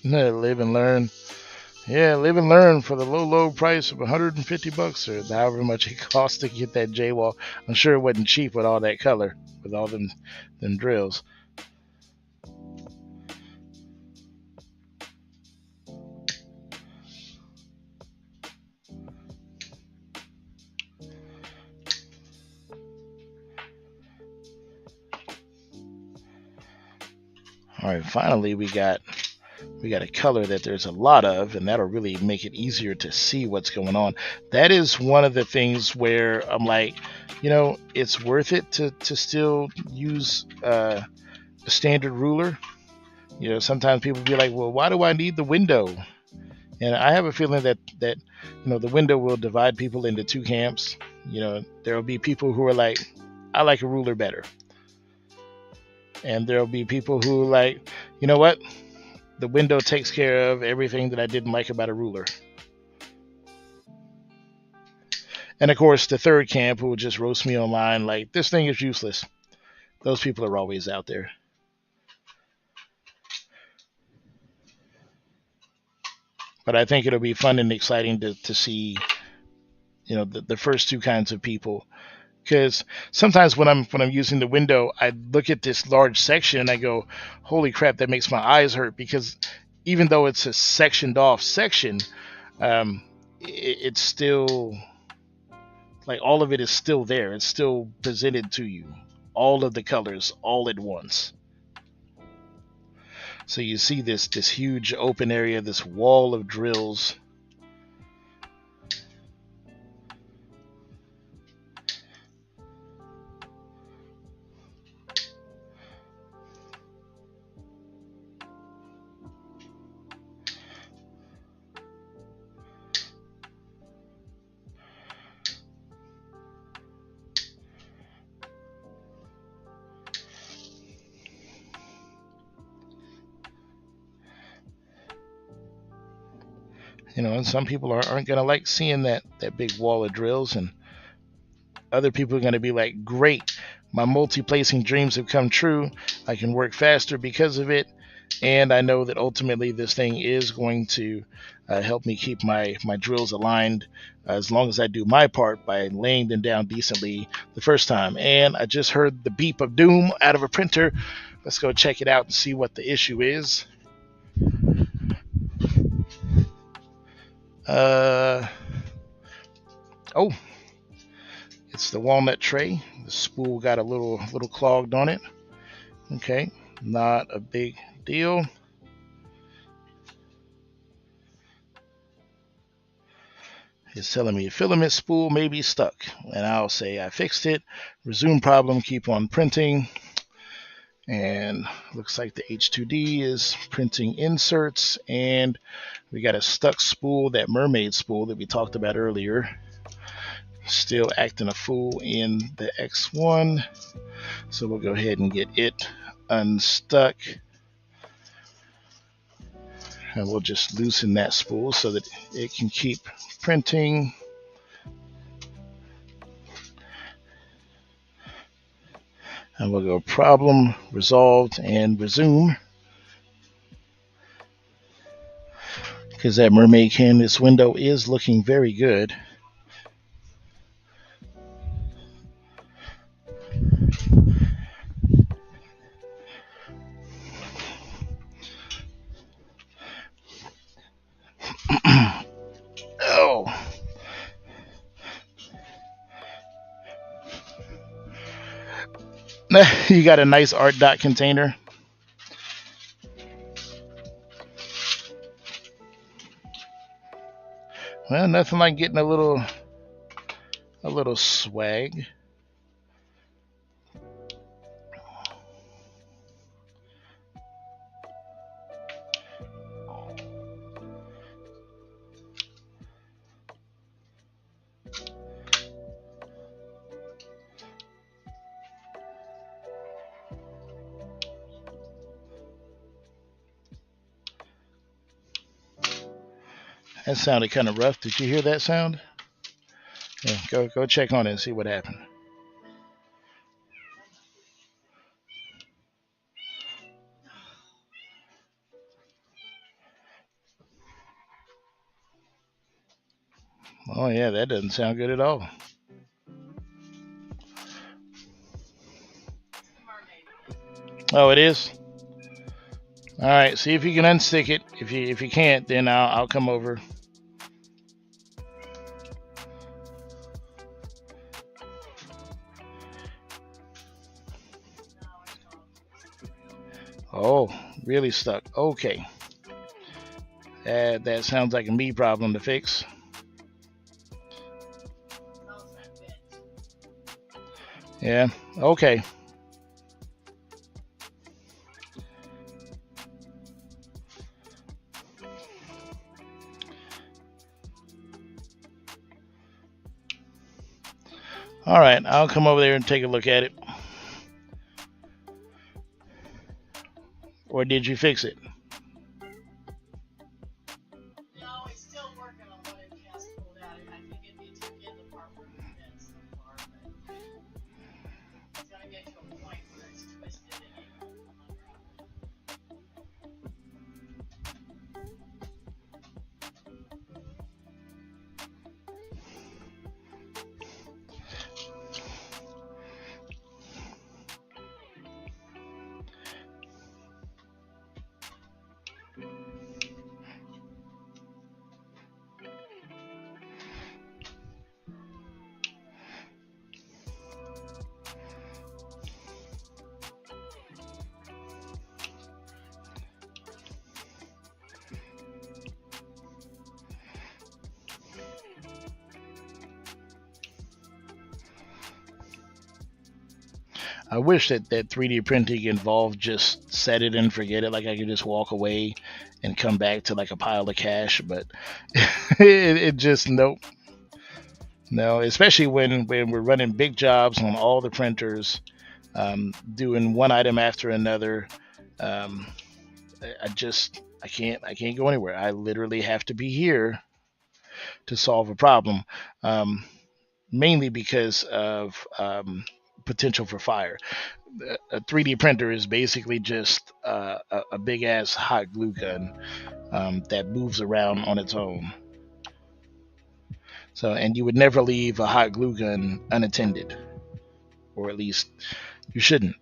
Live and learn. Yeah, live and learn for the low price of $150 or however much it costs to get that J-wall. I'm sure it wasn't cheap with all that color, with all them drills. All right, finally we got a color that there's a lot of, and that'll really make it easier to see what's going on. That is one of the things where I'm like, it's worth it to still use a standard ruler. Sometimes people be like, well, why do I need the window? And I have a feeling that the window will divide people into two camps. There will be people who are like, I like a ruler better, and there will be people who are like, you know what, the window takes care of everything that I didn't like about a ruler. And of course, the third camp who will just roast me online like, this thing is useless. Those people are always out there. But I think it'll be fun and exciting to see, the first two kinds of people. Because sometimes when I'm using the window, I look at this large section and I go, holy crap, that makes my eyes hurt. Because even though it's a sectioned off section, it's still like all of it is still there. It's still presented to you, all of the colors all at once. So you see this huge open area, this wall of drills. And some people aren't going to like seeing that big wall of drills, and other people are going to be like, great, my multi-placing dreams have come true. I can work faster because of it, and I know that ultimately this thing is going to help me keep my drills aligned as long as I do my part by laying them down decently the first time. And I just heard the beep of doom out of a printer. Let's go check it out and see what the issue is. Oh, it's the walnut tray. The spool got a little clogged on it. Okay, not a big deal. It's telling me a filament spool may be stuck, and I'll say I fixed it. Resume problem, keep on printing. And looks like the H2D is printing inserts, and we got a stuck spool, that mermaid spool that we talked about earlier, still acting a fool in the X1. So we'll go ahead and get it unstuck, and we'll just loosen that spool so that it can keep printing. And we'll go problem resolved and resume, because that mermaid canvas window is looking very good. Oh, you got a nice art dot container. Well, nothing like getting a little swag. That sounded kind of rough. Did you hear that sound? Yeah, go check on it and see what happened. Oh yeah, that doesn't sound good at all. Oh, it is. All right, see if you can unstick it. If you can't, then I'll come over. Oh, really stuck. Okay. That sounds like a me problem to fix. Yeah. Okay. All right. I'll come over there and take a look at it. Or did you fix it? I wish that 3D printing involved just set it and forget it. Like I could just walk away and come back to like a pile of cash, but it just nope. No, especially when we're running big jobs on all the printers, doing one item after another. Um, I can't go anywhere. I literally have to be here to solve a problem. Um, Mainly because of potential for fire. A 3D printer is basically just a big ass hot glue gun that moves around on its own. So, and you would never leave a hot glue gun unattended, or at least you shouldn't.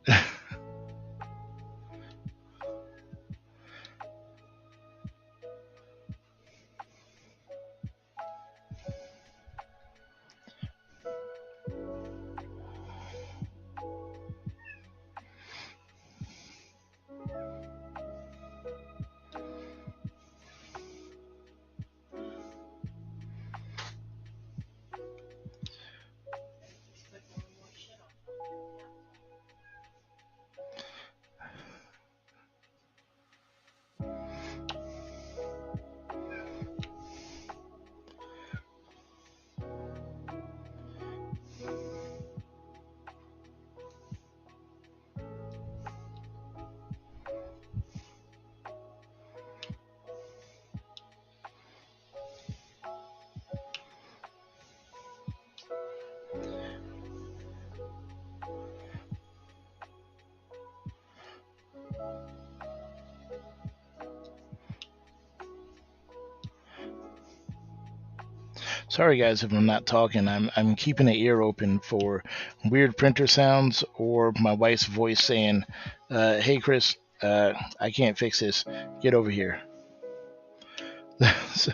Sorry guys if I'm not talking. I'm keeping an ear open for weird printer sounds or my wife's voice saying, "Hey Chris, I can't fix this. Get over here." So,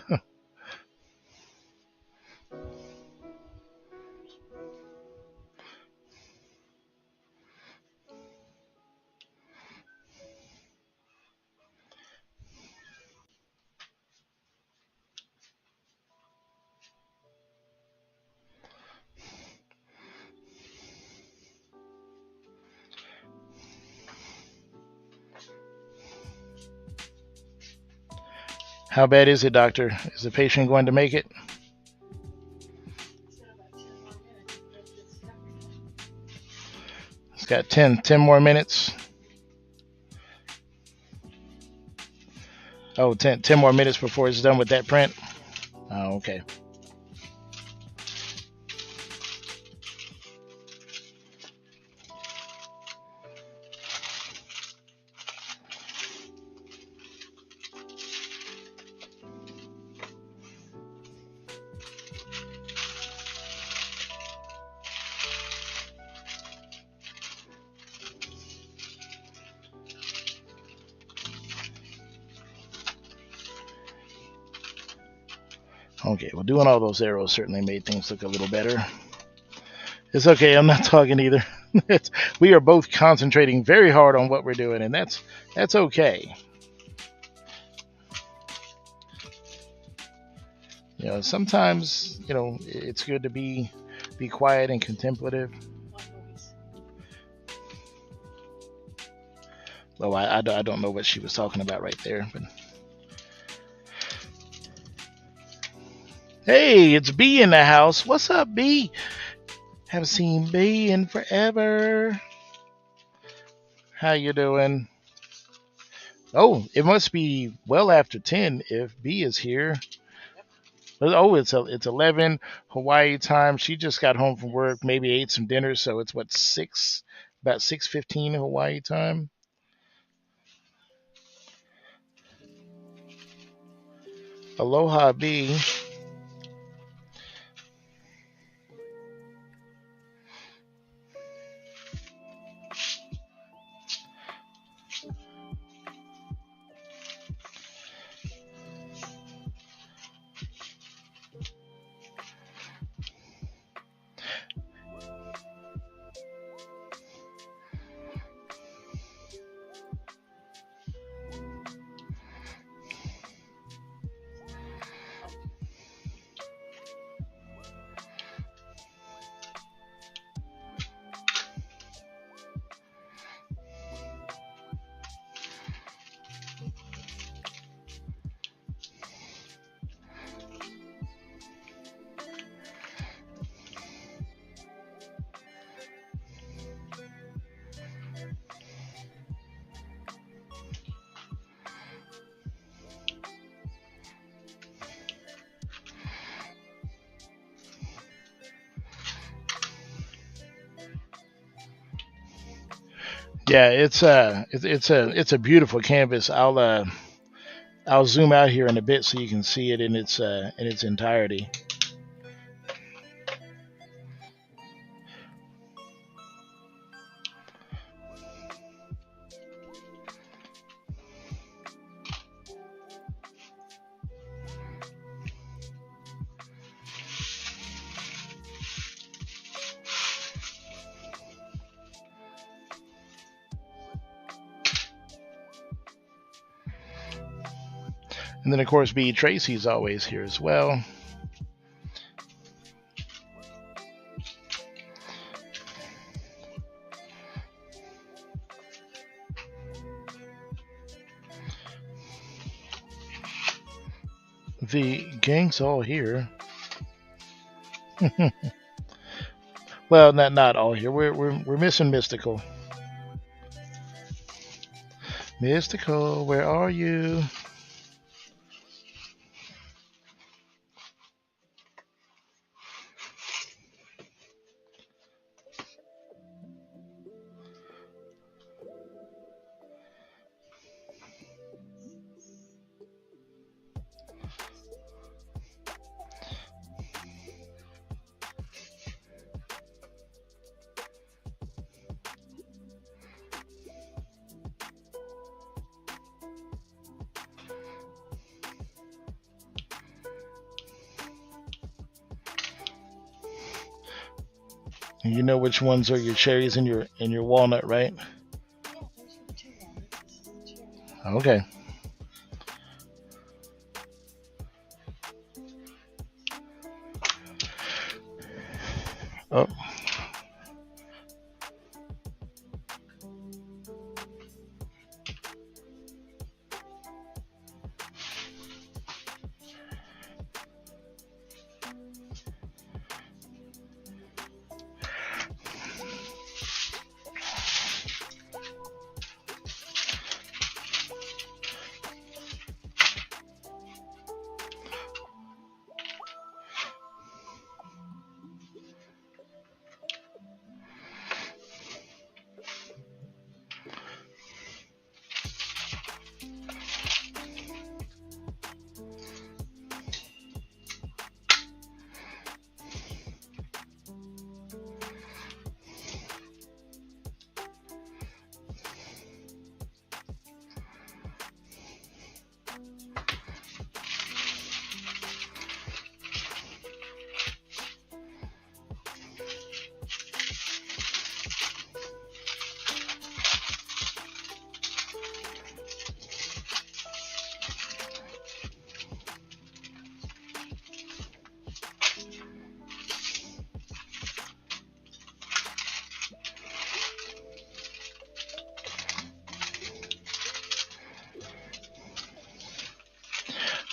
how bad is it, doctor? Is the patient going to make it? It's got 10 more minutes. Oh, 10 more minutes before it's done with that print. Oh, okay. Okay, well, doing all those arrows certainly made things look a little better. It's okay, I'm not talking either. We are both concentrating very hard on what we're doing, and that's okay. Sometimes it's good to be quiet and contemplative. Oh, I don't know what she was talking about right there, but hey, it's B in the house. What's up, B? Haven't seen B in forever. How you doing? Oh, it must be well after 10 if B is here. Oh, it's 11 Hawaii time. She just got home from work, maybe ate some dinner, so it's what, 6, about 6:15 Hawaii time. Aloha, B. Yeah, it's a beautiful canvas. I'll zoom out here in a bit so you can see it in its entirety. And then, of course, B. Tracy's always here as well. The gang's all here. Well, not all here. We're missing Mystical. Mystical, where are you? You know which ones are your cherries and your walnut, right? Okay. Oh.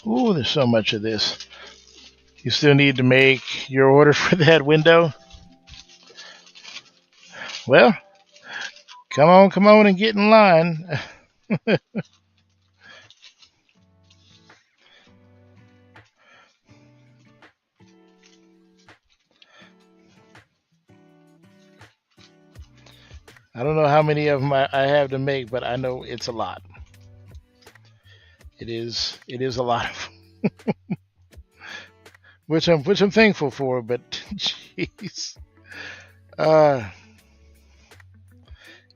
Ooh, there's so much of this. You still need to make your order for that window? Well, come on and get in line. I don't know how many of them I have to make, but I know it's a lot. It is a lot of, which I'm thankful for. But jeez, uh,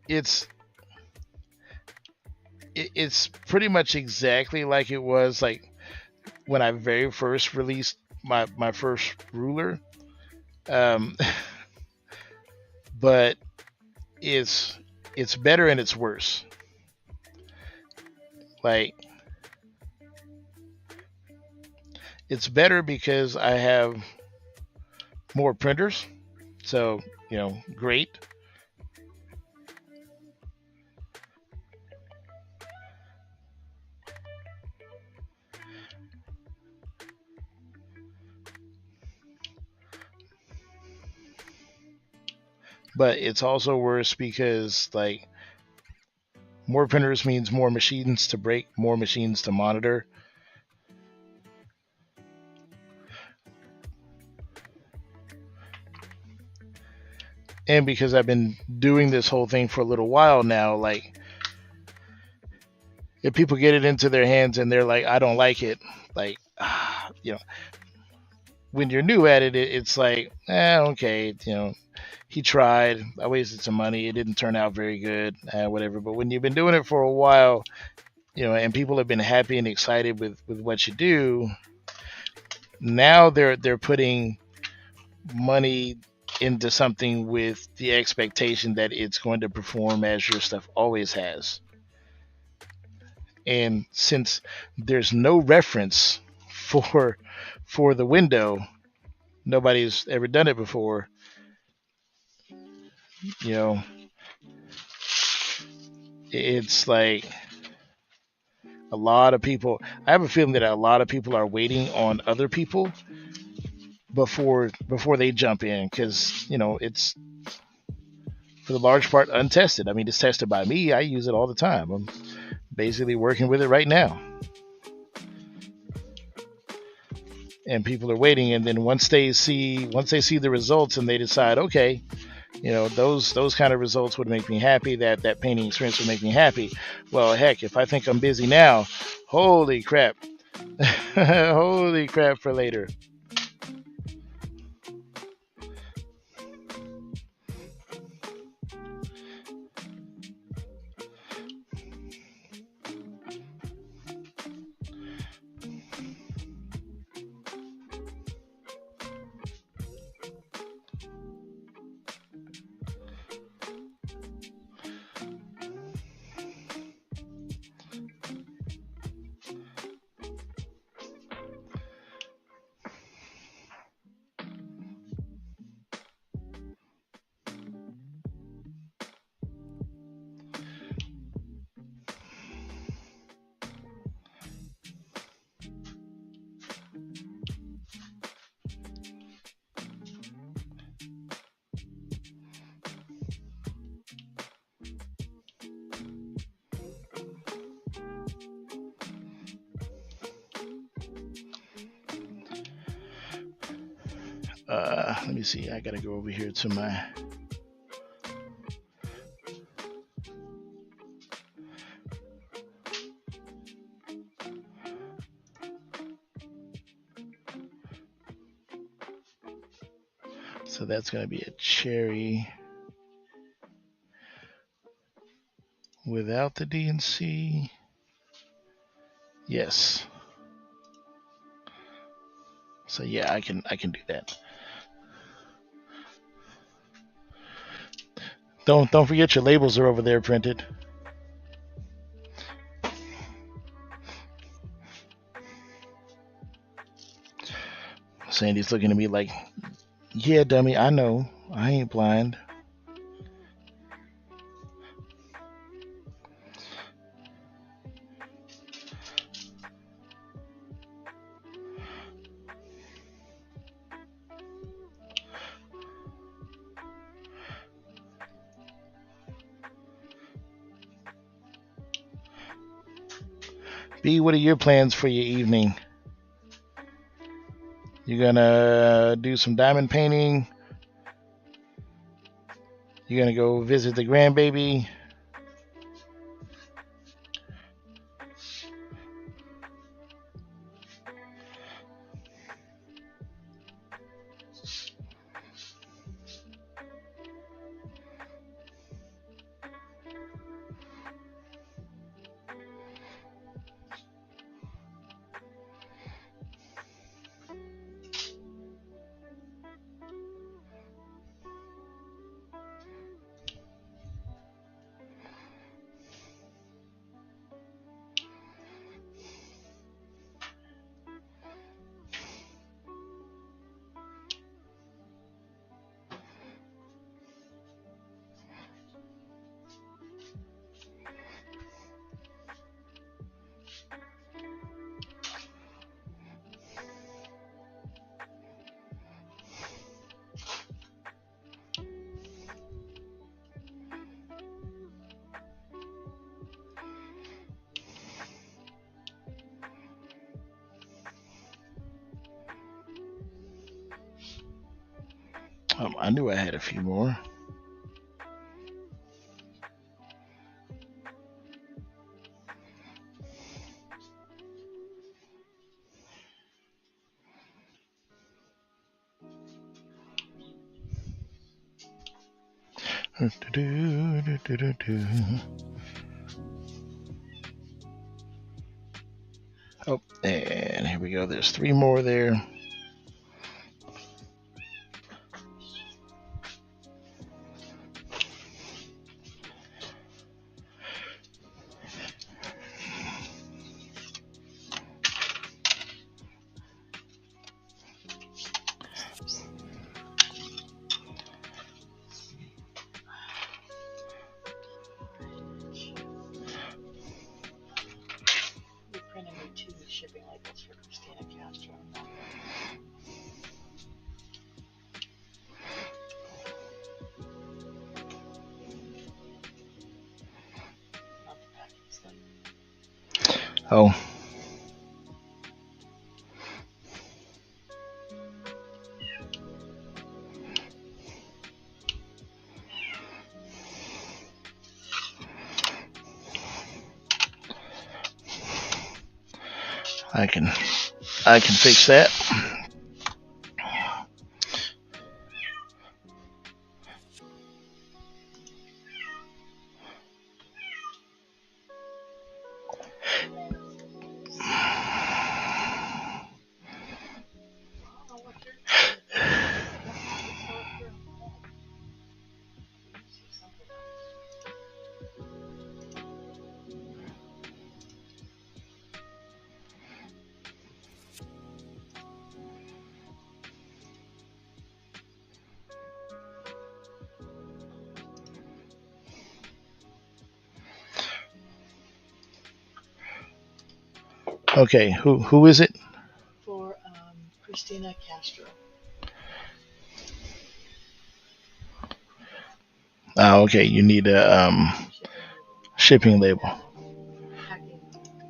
it's it's pretty much exactly like it was like when I very first released my first ruler. Um, but it's it's better and it's worse. Like it's better because I have more printers, so great. But it's also worse because like more printers means more machines to break, more machines to monitor. And because I've been doing this whole thing for a little while now, like if people get it into their hands and they're like, I don't like it, like, you know, when you're new at it, it's like, okay, he tried. I wasted some money. It didn't turn out very good, whatever. But when you've been doing it for a while, and people have been happy and excited with what you do, now they're putting money into something with the expectation that it's going to perform as your stuff always has. And since there's no reference for for the window, nobody's ever done it before. You know, it's like a lot of people. I have a feeling that a lot of people are waiting on other people before they jump in because it's for the large part untested. I mean, it's tested by me. I use it all the time. I'm basically working with it right now, and people are waiting. And then once they see the results and they decide, okay, those kind of results would make me happy. That painting experience would make me happy. Well, heck, if I think I'm busy now, holy crap, holy crap for later. Let me see. I gotta go over here to my. So that's gonna be a cherry without the DNC. Yes. So yeah, I can do that. Don't forget your labels are over there printed. Sandy's looking at me like, yeah, dummy, I know. I ain't blind. B, what are your plans for your evening? You're gonna do some diamond painting. You're gonna go visit the grandbaby. I knew I had a few more. Oh, and here we go. There's 3 more there. Shipping labels for Christina Castro. Oh. I can fix that. Okay, who is it? For Christina Castro. Oh, okay. You need a shipping label.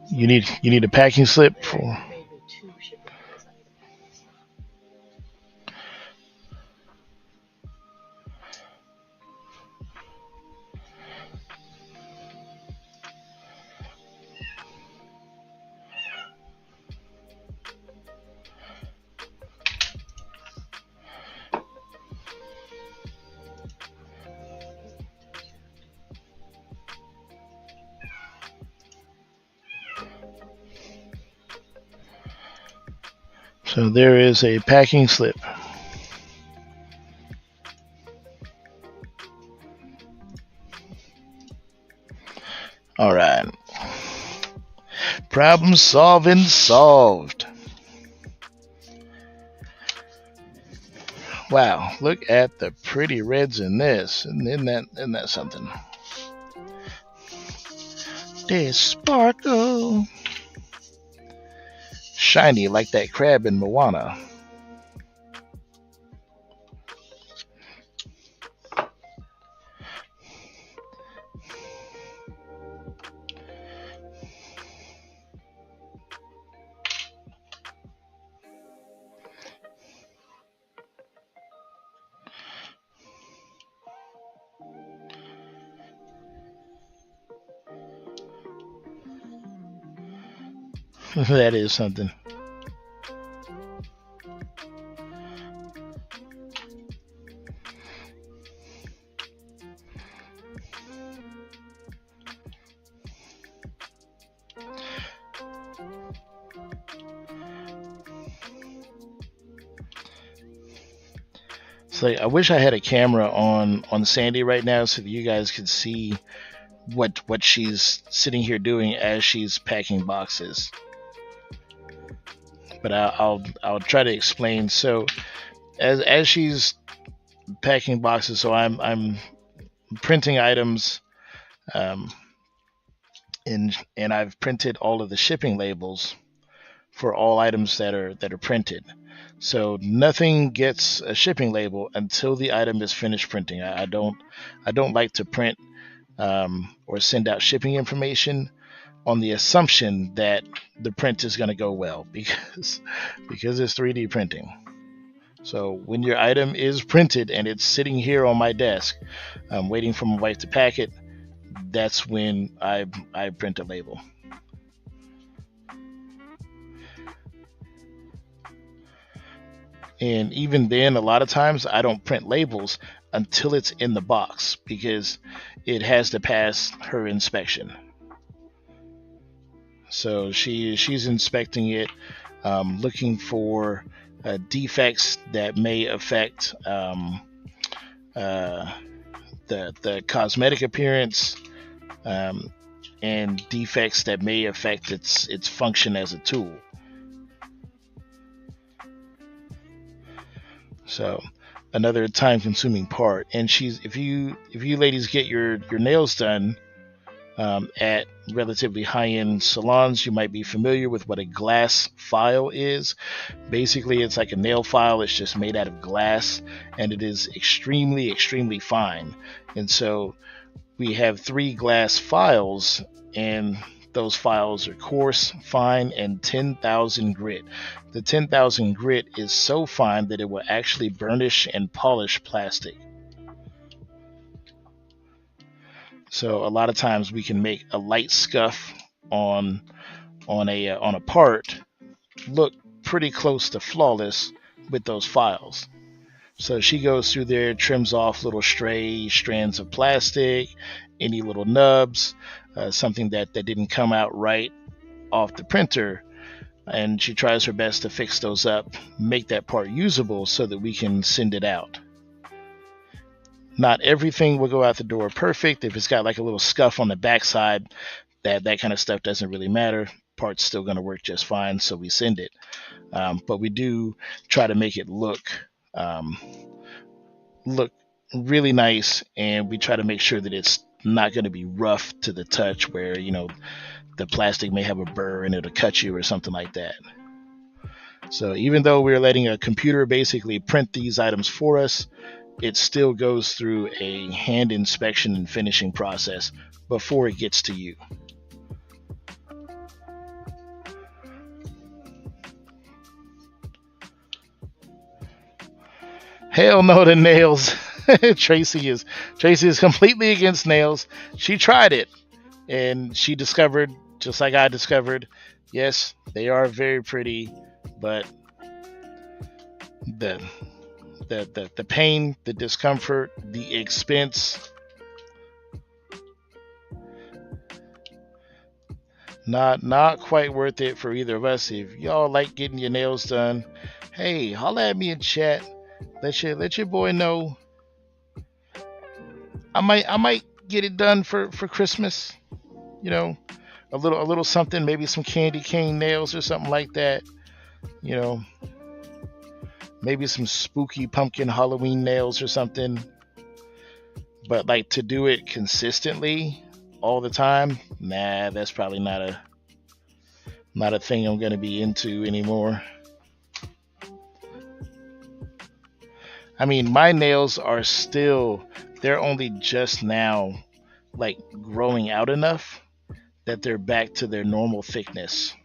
You need a packing slip for. So there is a packing slip. All right. Problem solved. Wow, look at the pretty reds in this. Isn't that something? They sparkle. Shiny like that crab in Moana. That is something. So I wish I had a camera on Sandy right now so that you guys could see what she's sitting here doing as she's packing boxes. But I'll try to explain. So as she's packing boxes, so I'm printing items, um, and I've printed all of the shipping labels for all items that are printed. So nothing gets a shipping label until the item is finished printing. I don't like to print or send out shipping information on the assumption that the print is going to go well because it's 3D printing. So when your item is printed and it's sitting here on my desk, waiting for my wife to pack it, that's when I print a label. And even then, a lot of times I don't print labels until it's in the box because it has to pass her inspection. So she's inspecting it, looking for defects that may affect uh, the cosmetic appearance, um, and defects that may affect its function as a tool. So another time consuming part. And she's if you ladies get your nails done at relatively high end salons, you might be familiar with what a glass file is. Basically, it's like a nail file. It's just made out of glass, and it is extremely fine. And so we have three glass files, and those files are coarse, fine, and 10,000 grit. The 10,000 grit is so fine that it will actually burnish and polish plastic. So a lot of times we can make a light scuff on on a part look pretty close to flawless with those files. So she goes through there, trims off little stray strands of plastic, any little nubs, something that didn't come out right off the printer, and she tries her best to fix those up, make that part usable so that we can send it out. Not everything will go out the door perfect. If it's got like a little scuff on the backside, that kind of stuff doesn't really matter. Part's still going to work just fine, so we send it. But we do try to make it um, look really nice, and we try to make sure that it's not going to be rough to the touch, where the plastic may have a burr and it'll cut you or something like that. So even though we're letting a computer basically print these items for us, it still goes through a hand inspection and finishing process before it gets to you. Hell no to nails. Tracy is completely against nails. She tried it and she discovered, just like I discovered, yes, they are very pretty, but the the pain, the discomfort, the expense, not quite worth it for either of us. If y'all like getting your nails done, hey, holla at me in chat. Let your boy know. I might get it done for Christmas. You know, a little something, maybe some candy cane nails or something like that. You know, maybe some spooky pumpkin Halloween nails or something. But like to do it consistently all the time, nah, that's probably not a thing I'm gonna be into anymore. I mean, my nails are still, they're only just now like growing out enough that they're back to their normal thickness.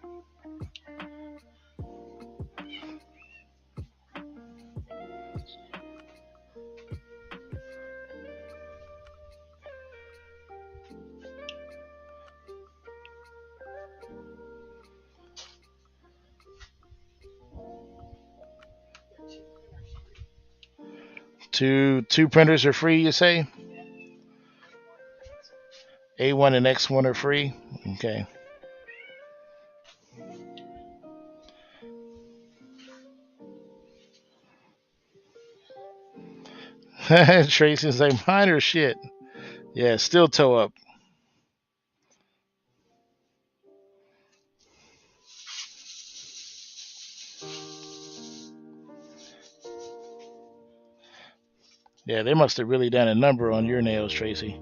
Two printers are free, you say? A1 and X1 are free? Okay. Tracy's like, mine are shit. Yeah, still toe up. Yeah, they must have really done a number on your nails, Tracy.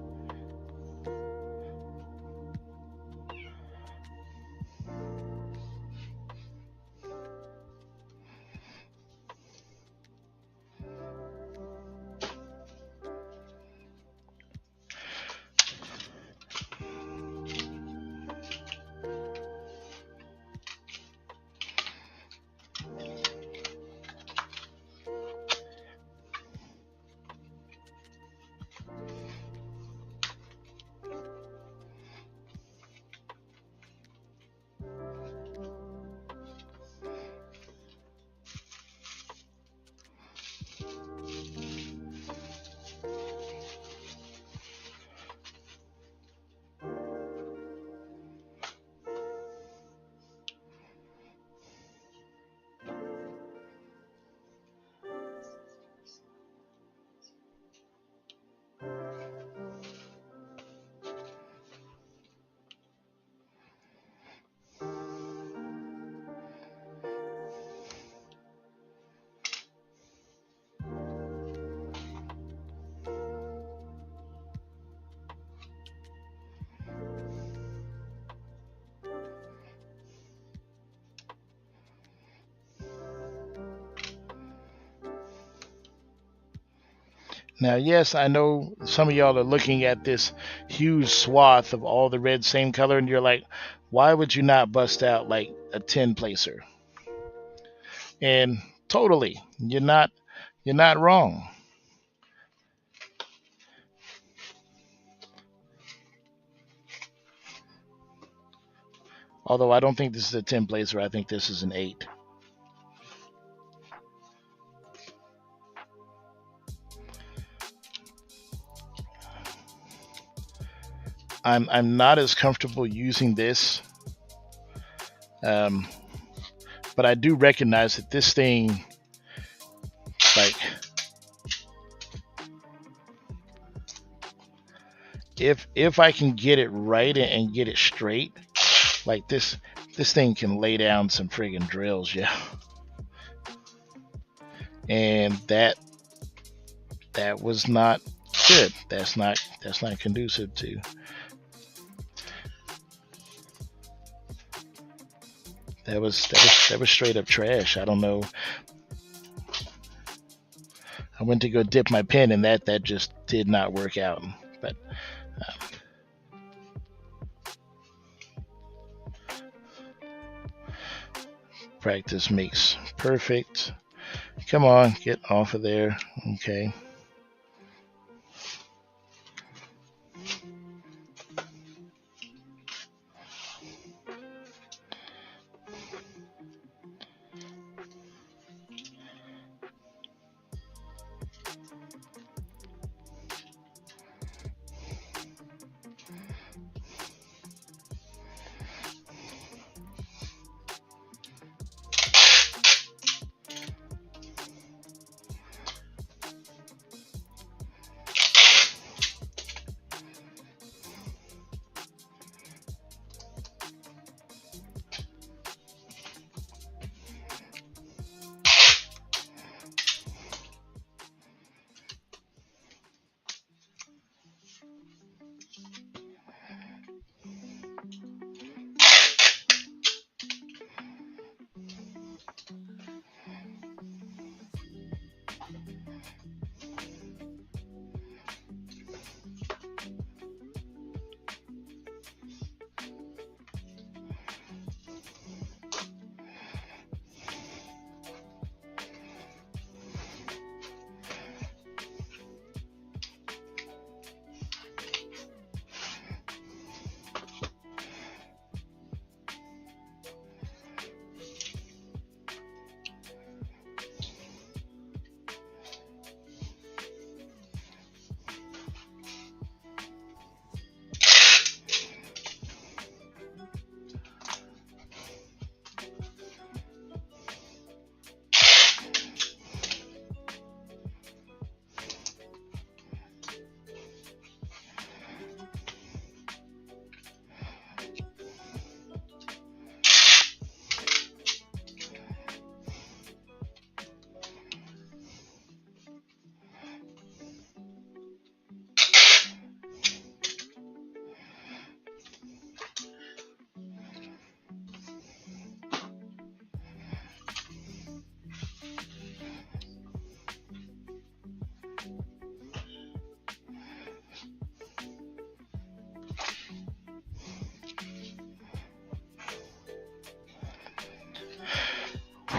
Now, yes, I know some of y'all are looking at this huge swath of all the red same color, and you're like, why would you not bust out like a 10 placer? And totally, you're not wrong. Although I don't think this is a 10 placer, I think this is an 8. I'm not as comfortable using this, um, but I do recognize that this thing, like, if I can get it right and get it straight, like this thing can lay down some friggin' drills, yeah. And that was not good. That's not conducive to. That was straight up trash. I don't know. I went to go dip my pen, and that just did not work out. But practice makes perfect. Come on, get off of there. Okay.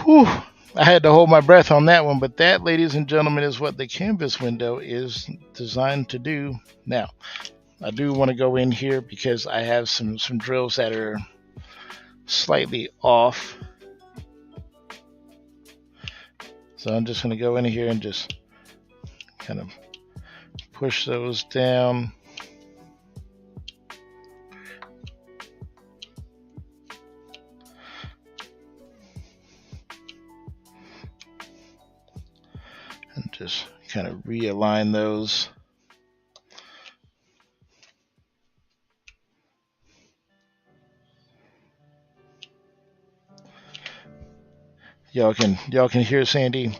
Whew. I had to hold my breath on that one, but that, ladies and gentlemen, is what the canvas window is designed to do. Now, I do want to go in here because I have some drills that are slightly off. So I'm just going to go in here and just kind of push those down. And just kind of realign those. Y'all can hear Sandy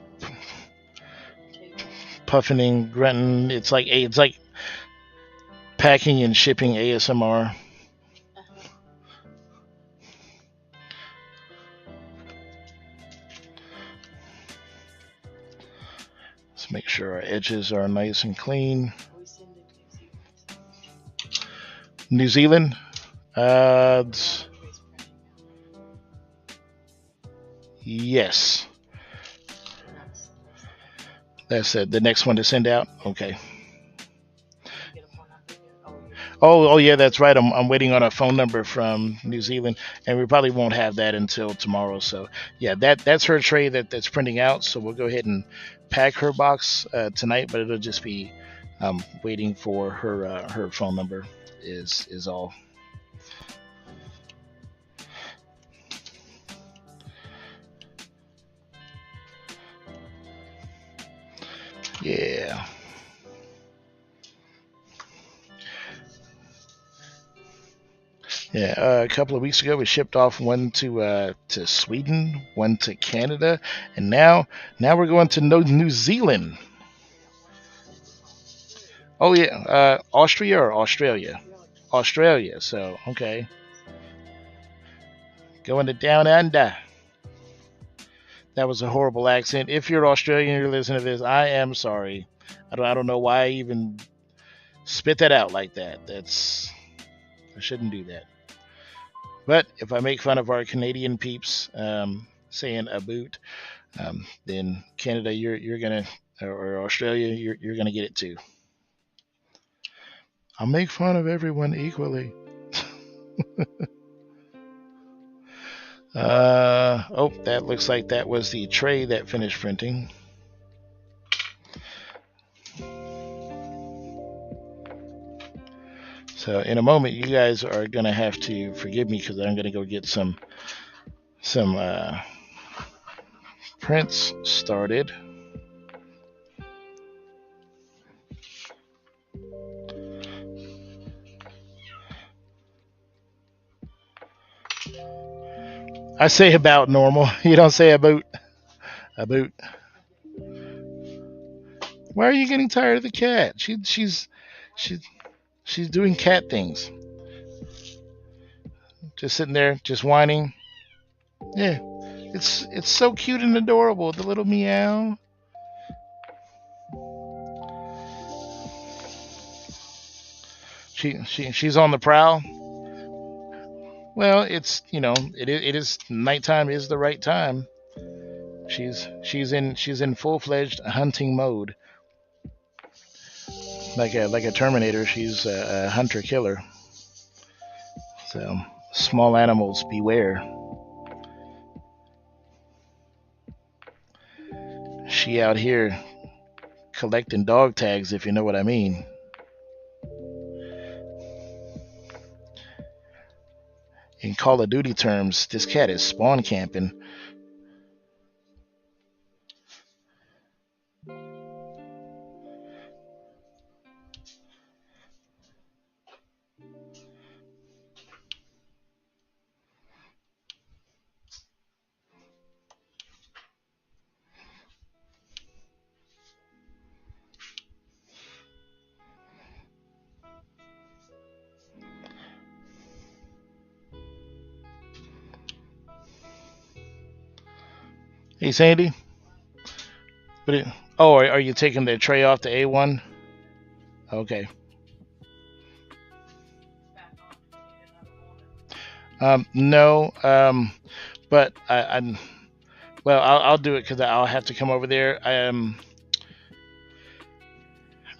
puffing and grunting. It's like packing and shipping ASMR. Let's make sure our edges are nice and clean. New Zealand. Yes. That's it. The next one to send out. Okay. Oh yeah, that's right. I'm waiting on a phone number from New Zealand, and we probably won't have that until tomorrow. So yeah, that's her tray that's printing out. So we'll go ahead and pack her box tonight, but it'll just be waiting for her phone number is all. Yeah. Yeah, a couple of weeks ago we shipped off one to Sweden, one to Canada, and now we're going to New Zealand. Oh yeah, Austria or Australia? Australia. So okay, going to Down Under. That was a horrible accent. If you're Australian and you're listening to this, I am sorry. I don't know why I even spit that out like that. I shouldn't do that. But if I make fun of our Canadian peeps saying a boot, then Canada, you're gonna, or Australia, you're gonna get it too. I'll make fun of everyone equally. Oh, that looks like that was the tray that finished printing. So in a moment, you guys are gonna have to forgive me because I'm gonna go get some prints started. I say about normal. You don't say about. Why are you getting tired of the cat? She's doing cat things. Just sitting there, just whining. Yeah, it's so cute and adorable. The little meow. She's on the prowl. Well, it's it is nighttime is the right time. She's in full-fledged hunting mode. Like a Terminator, she's a hunter killer. So small animals beware. She out here collecting dog tags, if you know what I mean. In Call of Duty terms, this cat is spawn camping. Hey Sandy, are you taking the tray off the A1? Okay. No, but I Well, I'll do it because I'll have to come over there. I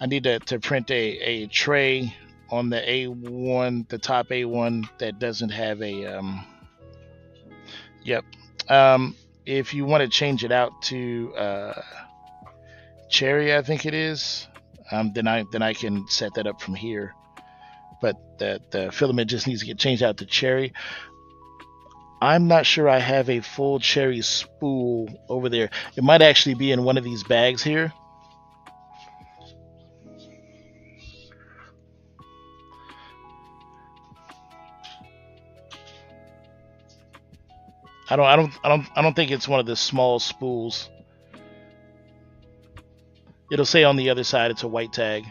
need to print a tray on the A1, the top A1 that doesn't have a Yep. If you want to change it out to cherry, I think it is, then I can set that up from here. But the filament just needs to get changed out to cherry. I'm not sure I have a full cherry spool over there. It might actually be in one of these bags here. I don't think it's one of the small spools. It'll say on the other side it's a white tag.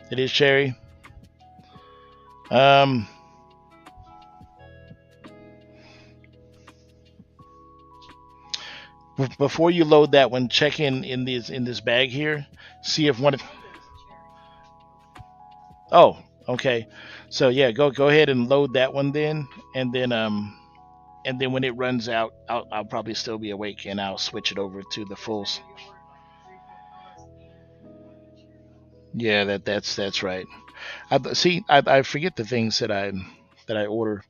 It is cherry. Before you load that one, check in this bag here. See if one of Oh, okay. So yeah, go ahead and load that one then, and then when it runs out, I'll probably still be awake and I'll switch it over to the fulls. Yeah, that's right. I forget the things that I order.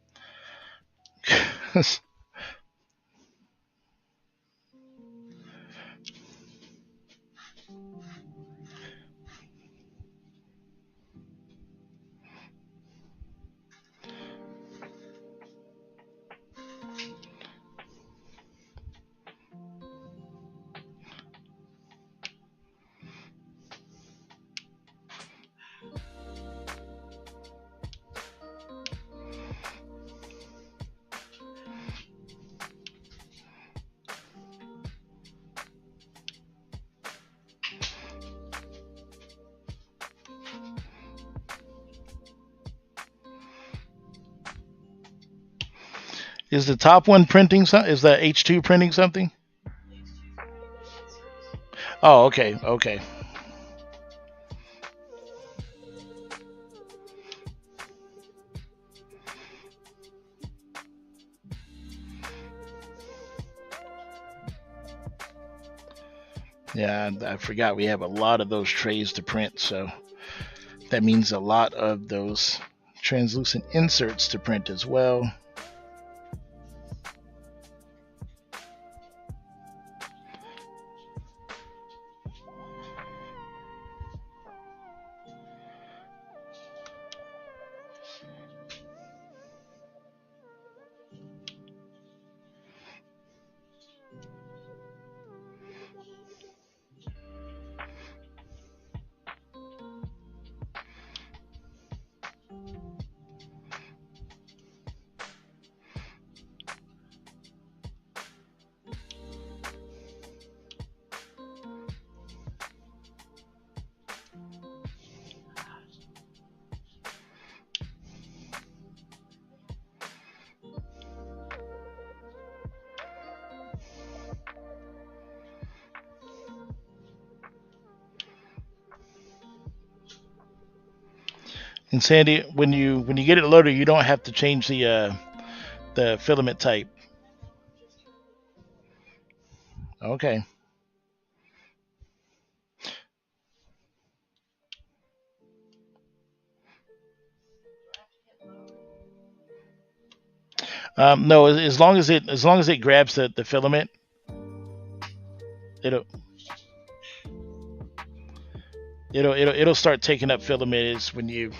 Is the top one printing something? Is the H2 printing something? Oh, okay, okay. Yeah, I forgot we have a lot of those trays to print, so that means a lot of those translucent inserts to print as well. And Sandy, when you get it loaded, you don't have to change the filament type. Okay. No, as long as it grabs the filament, it'll it'll start taking up filament is when you.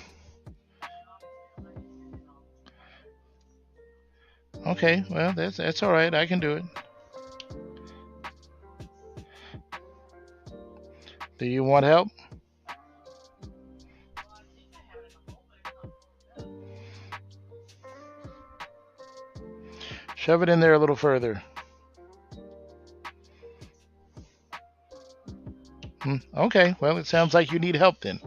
Okay, well that's all right. I can do it. Do you want help? Shove it in there a little further. Okay, well it sounds like you need help then.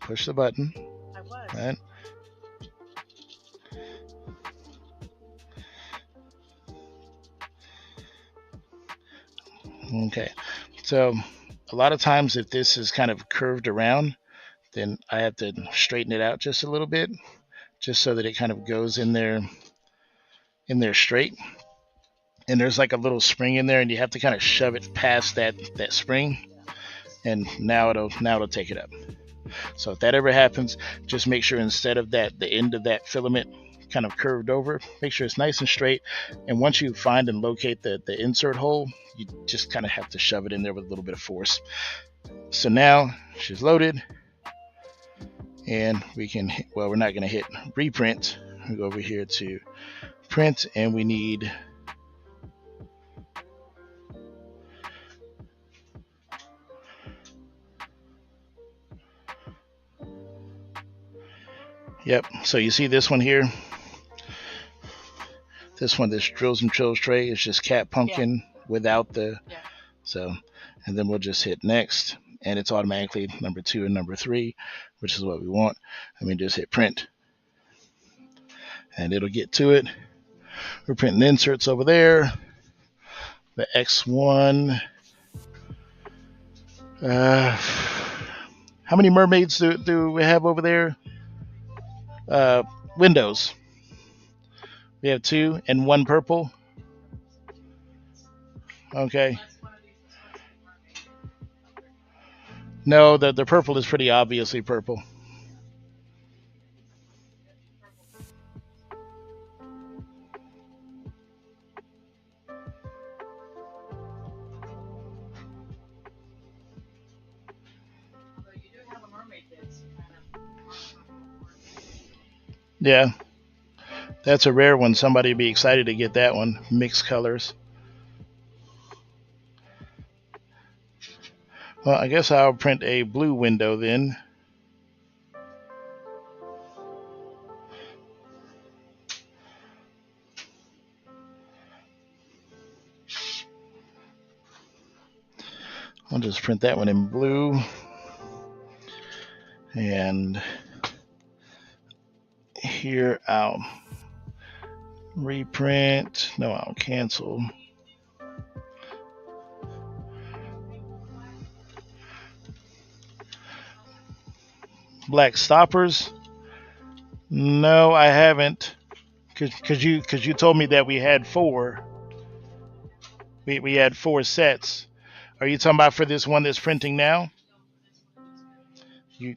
Push the button. I was. Right. Okay. So a lot of times if this is kind of curved around, then I have to straighten it out just a little bit, just so that it kind of goes in there straight. And there's like a little spring in there, and you have to kind of shove it past that spring, and now it'll take it up. So if that ever happens, just make sure instead of that, the end of that filament kind of curved over, make sure it's nice and straight. And once you find and locate the insert hole, you just kind of have to shove it in there with a little bit of force. So now she's loaded, and we can, well, we're not going to hit reprint. We go over here to print, and we need yep. So you see this one here, this one, this Drills and Chills tray is just Cat Pumpkin without the so, and then we'll just hit next, and it's automatically number 2 and number 3, which is what we want. And we just hit print, and it'll get to it. We're printing inserts over there. The X1. How many mermaids do we have over there? Windows. We have 2 and 1 purple. Okay. No, the purple is pretty obviously purple. Yeah, that's a rare one. Somebody would be excited to get that one. Mixed colors. Well, I guess I'll print a blue window then. I'll just print that one in blue. And here I'll reprint. No, I'll cancel. Black stoppers. No, I haven't. Cause you told me that we had 4. We had 4 sets. Are you talking about for this one that's printing now? You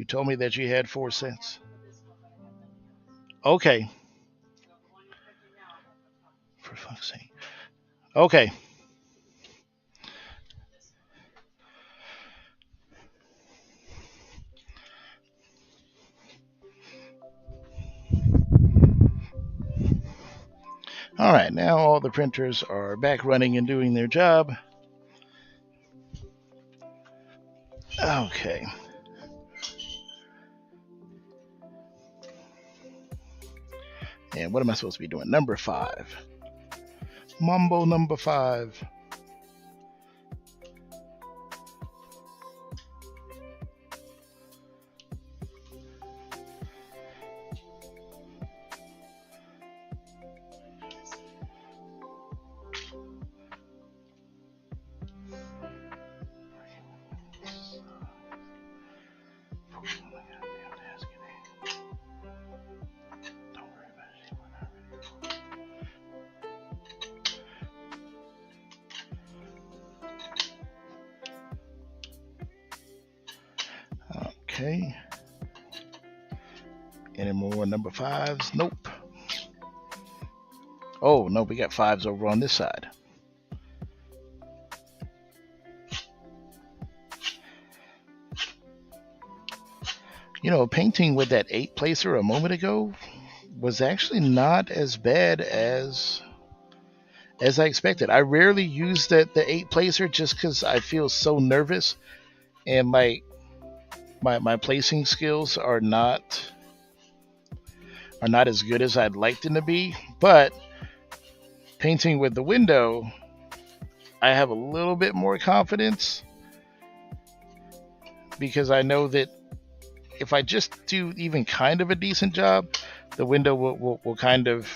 told me that you had 4 sets. Okay. For fuck's sake. Okay. All right, now all the printers are back running and doing their job. Okay. And what am I supposed to be doing? Number 5. Mambo number 5. Okay. Any more number 5s? Nope. Oh, no, we got 5s over on this side. You know, painting with that 8 placer a moment ago was actually not as bad as I expected. I rarely use the 8 placer just because I feel so nervous, and like my placing skills are not as good as I'd like them to be. But painting with the window, I have a little bit more confidence, because I know that if I just do even kind of a decent job, the window will kind of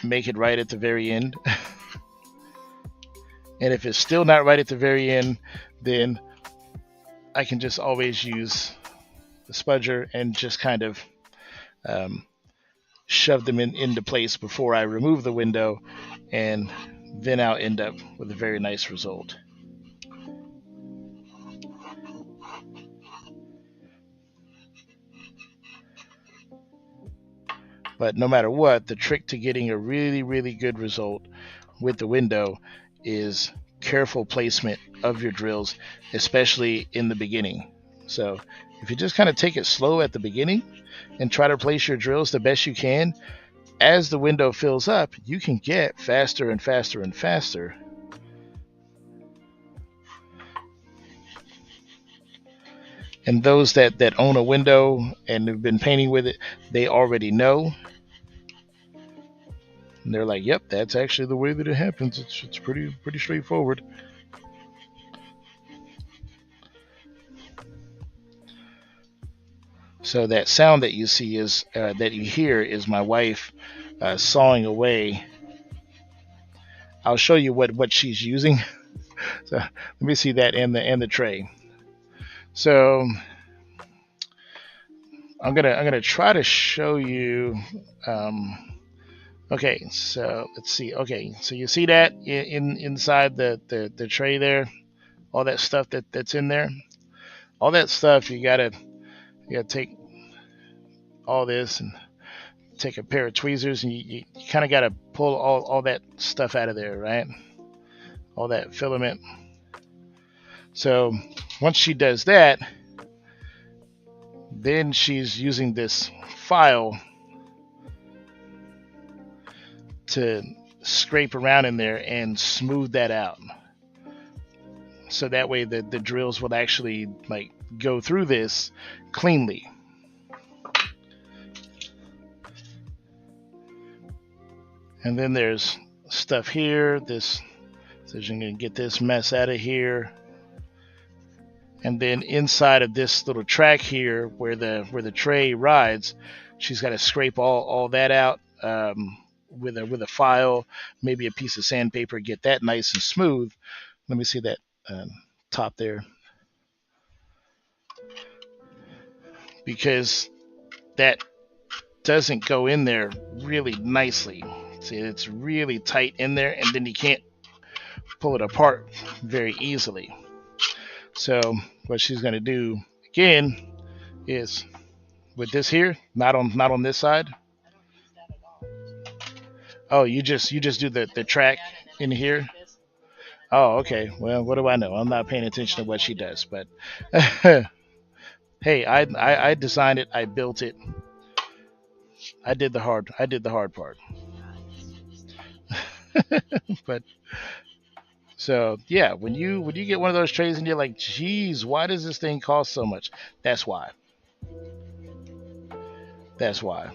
make it right at the very end. And if it's still not right at the very end, then I can just always use the spudger and just kind of um, shove them into place before I remove the window, and then I'll end up with a very nice result. But no matter what, the trick to getting a really, really good result with the window is careful placement of your drills, especially in the beginning. So if you just kind of take it slow at the beginning and try to place your drills the best you can, as the window fills up, you can get faster and faster and faster. And those that own a window and have been painting with it, they already know. And they're like, yep, that's actually the way that it happens. It's pretty straightforward. So that sound that you see is that you hear is my wife sawing away. I'll show you what she's using. So let me see that in the tray. So I'm gonna try to show you. Okay, so let's see. Okay, so you see that inside the tray there, all that stuff that's in there, all that stuff you gotta take all this and take a pair of tweezers and you kind of got to pull all that stuff out of there, right? All that filament. So once she does that, then she's using this file to scrape around in there and smooth that out. So that way the drills will actually like go through this cleanly. And then there's stuff here. This says you're going to get this mess out of here. And then inside of this little track here, where the tray rides, she's got to scrape all that out with a file, maybe a piece of sandpaper, get that nice and smooth. Let me see that top there, because that doesn't go in there really nicely. See, it's really tight in there, and then you can't pull it apart very easily. So what she's going to do again is with this here, not on this side. Oh, you just do the track in here. Oh, okay. Well, what do I know? I'm not paying attention to what she does, but hey, I designed it. I built it. I did the hard part. But so yeah, when you get one of those trays and you're like, geez, why does this thing cost so much? That's why. That's why.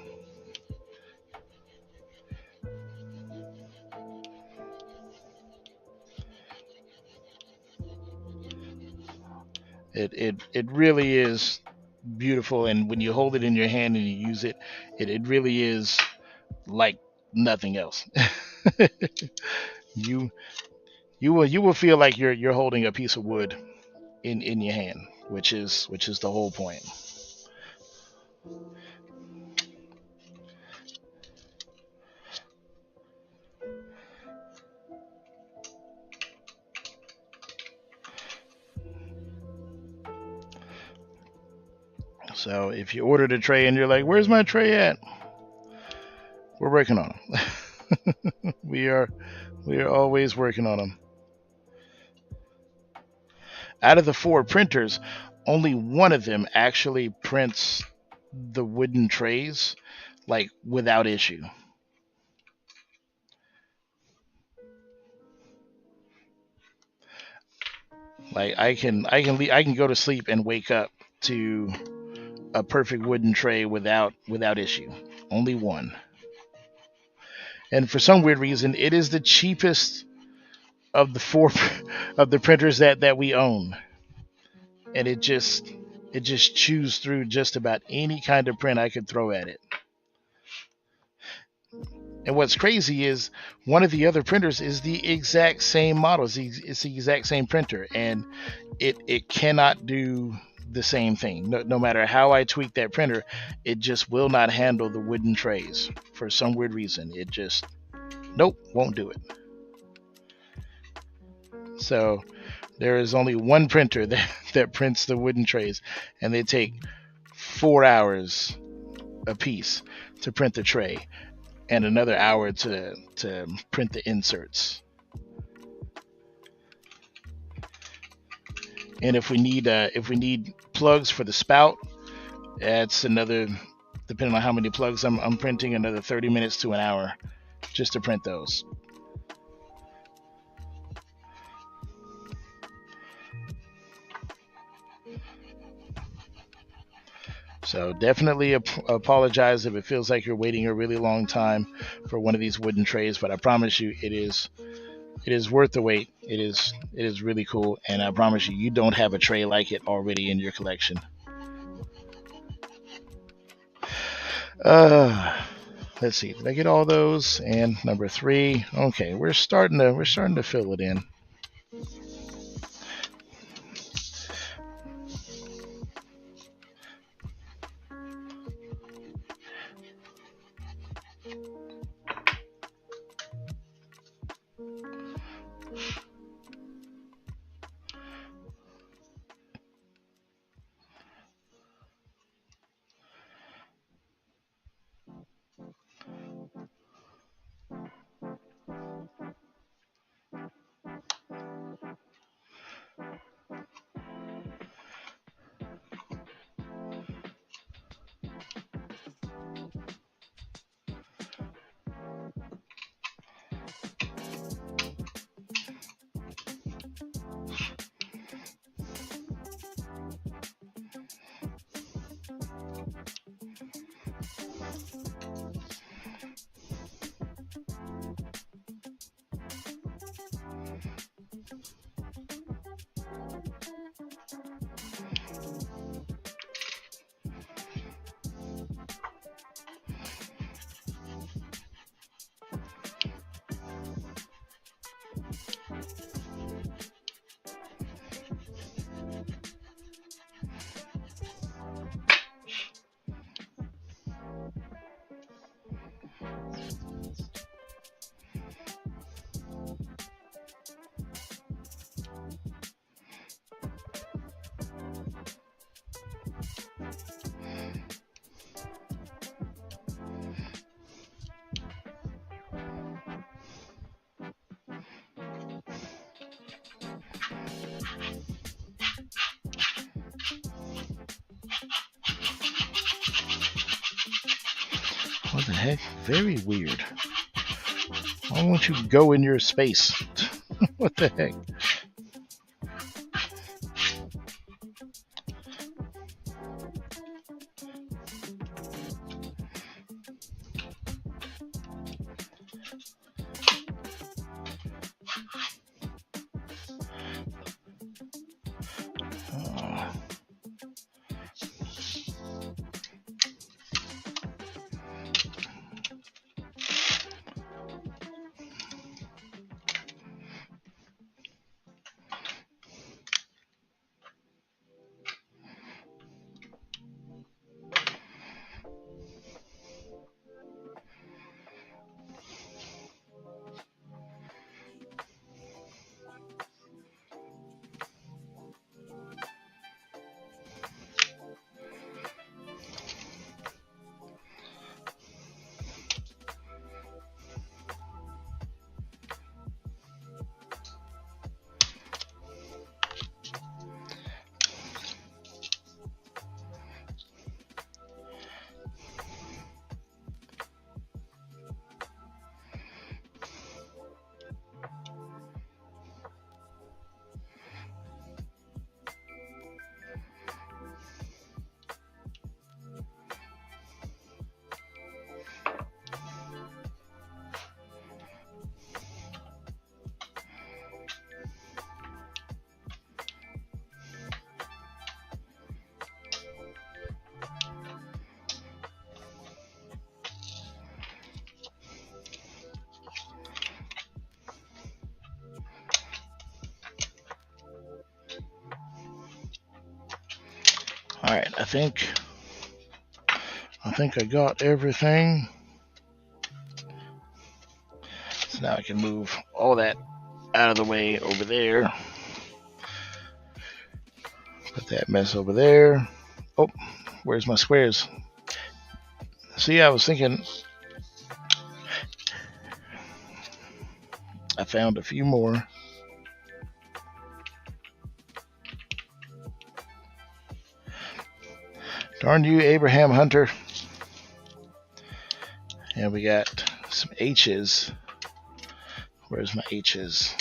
It really is beautiful, and when you hold it in your hand and you use it, it really is like nothing else. you you will feel like you're holding a piece of wood in your hand, which is the whole point. So if you ordered a tray and you're like, "Where's my tray at?" We're working on them. we are always working on them. Out of the 4 printers, only one of them actually prints the wooden trays like without issue. Like I can go to sleep and wake up to a perfect wooden tray without issue. Only one. And for some weird reason, it is the cheapest of the 4 of the printers that we own. And it just chews through just about any kind of print I could throw at it. And what's crazy is one of the other printers is the exact same model. It's the exact same printer, and it cannot do the same thing. No matter how I tweak that printer, it just will not handle the wooden trays for some weird reason. It just, nope, won't do it. So there is only one printer that prints the wooden trays, and they take 4 hours a piece to print the tray, and another hour to print the inserts. And if we need plugs for the spout, that's another, depending on how many plugs I'm printing, another 30 minutes to an hour just to print those. So definitely apologize if it feels like you're waiting a really long time for one of these wooden trays, but I promise you it is worth the wait. It is really cool, and I promise you don't have a tray like it already in your collection. Let's see, did I get all those? And number 3. Okay, we're starting to fill it in. What the heck? Very weird. Why won't you go in your space? What the heck? Alright, I think I got everything. So now I can move all that out of the way over there. Put that mess over there. Oh, where's my squares? See, I was thinking I found a few more. Darn you, Abraham Hunter. And we got some H's. Where's my H's?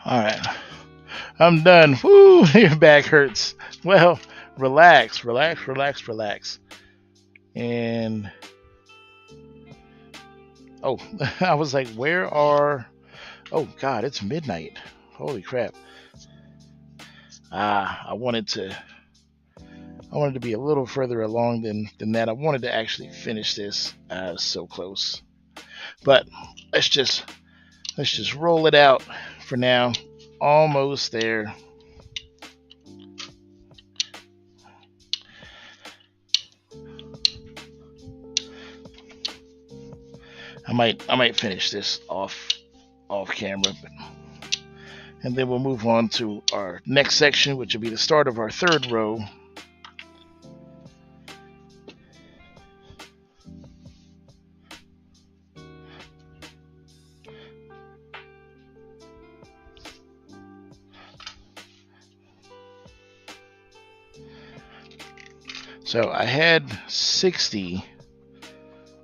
Alright. I'm done. Woo! Your back hurts. Well, relax. And oh, I was like, where are... Oh, God, it's midnight. Holy crap. I wanted to be a little further along than that. I wanted to actually finish this. So close. But let's just roll it out for now. Almost there. I might finish this off camera, and then we'll move on to our next section, which will be the start of our third row. So I had 60.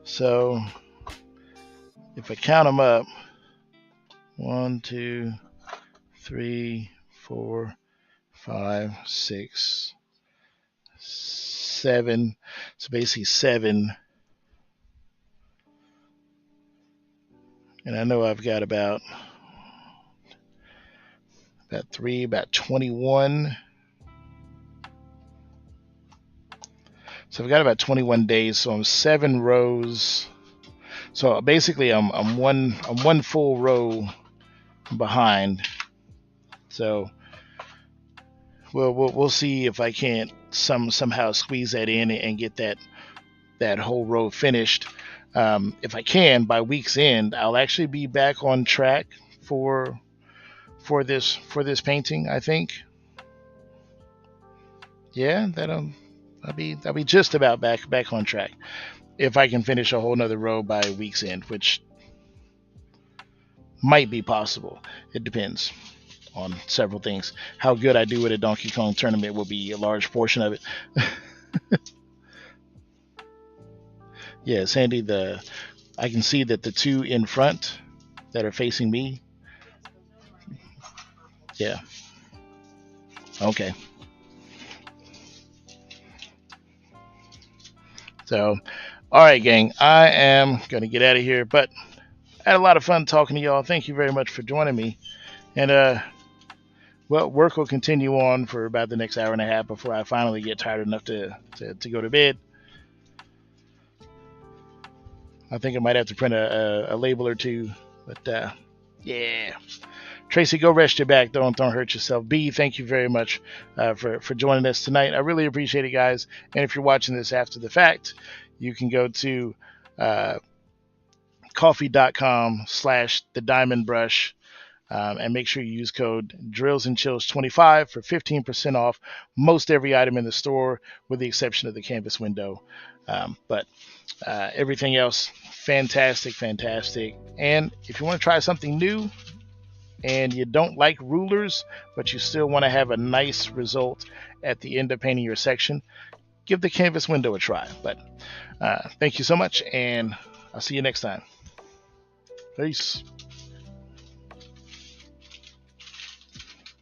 So if I count them up, 1, 2, 3, 4, 5, 6, 7. So basically 7. And I know I've got about 21. So I've got about 21 days. So I'm 7 rows. So basically I'm one full row behind. So we'll see if I can't somehow squeeze that in and get that whole row finished. If I can, by week's end, I'll actually be back on track for this painting. I think. Yeah, I'll be just about back on track if I can finish a whole nother row by week's end, which might be possible. It depends on several things. How good I do at a Donkey Kong tournament will be a large portion of it. Yeah, Sandy, I can see that the two in front that are facing me. Yeah. Okay. So, all right, gang, I am going to get out of here, but I had a lot of fun talking to y'all. Thank you very much for joining me. And, well, work will continue on for about the next hour and a half before I finally get tired enough to go to bed. I think I might have to print a label or two, but yeah. Tracy, go rest your back. Don't hurt yourself. B, thank you very much for joining us tonight. I really appreciate it, guys. And if you're watching this after the fact, you can go to coffee.com/thediamondbrush. And make sure you use code DrillsandChills25 for 15% off most every item in the store, with the exception of the canvas window. But everything else, fantastic, fantastic. And if you want to try something new and you don't like rulers, but you still want to have a nice result at the end of painting your section, give the canvas window a try. But thank you so much, and I'll see you next time. Peace.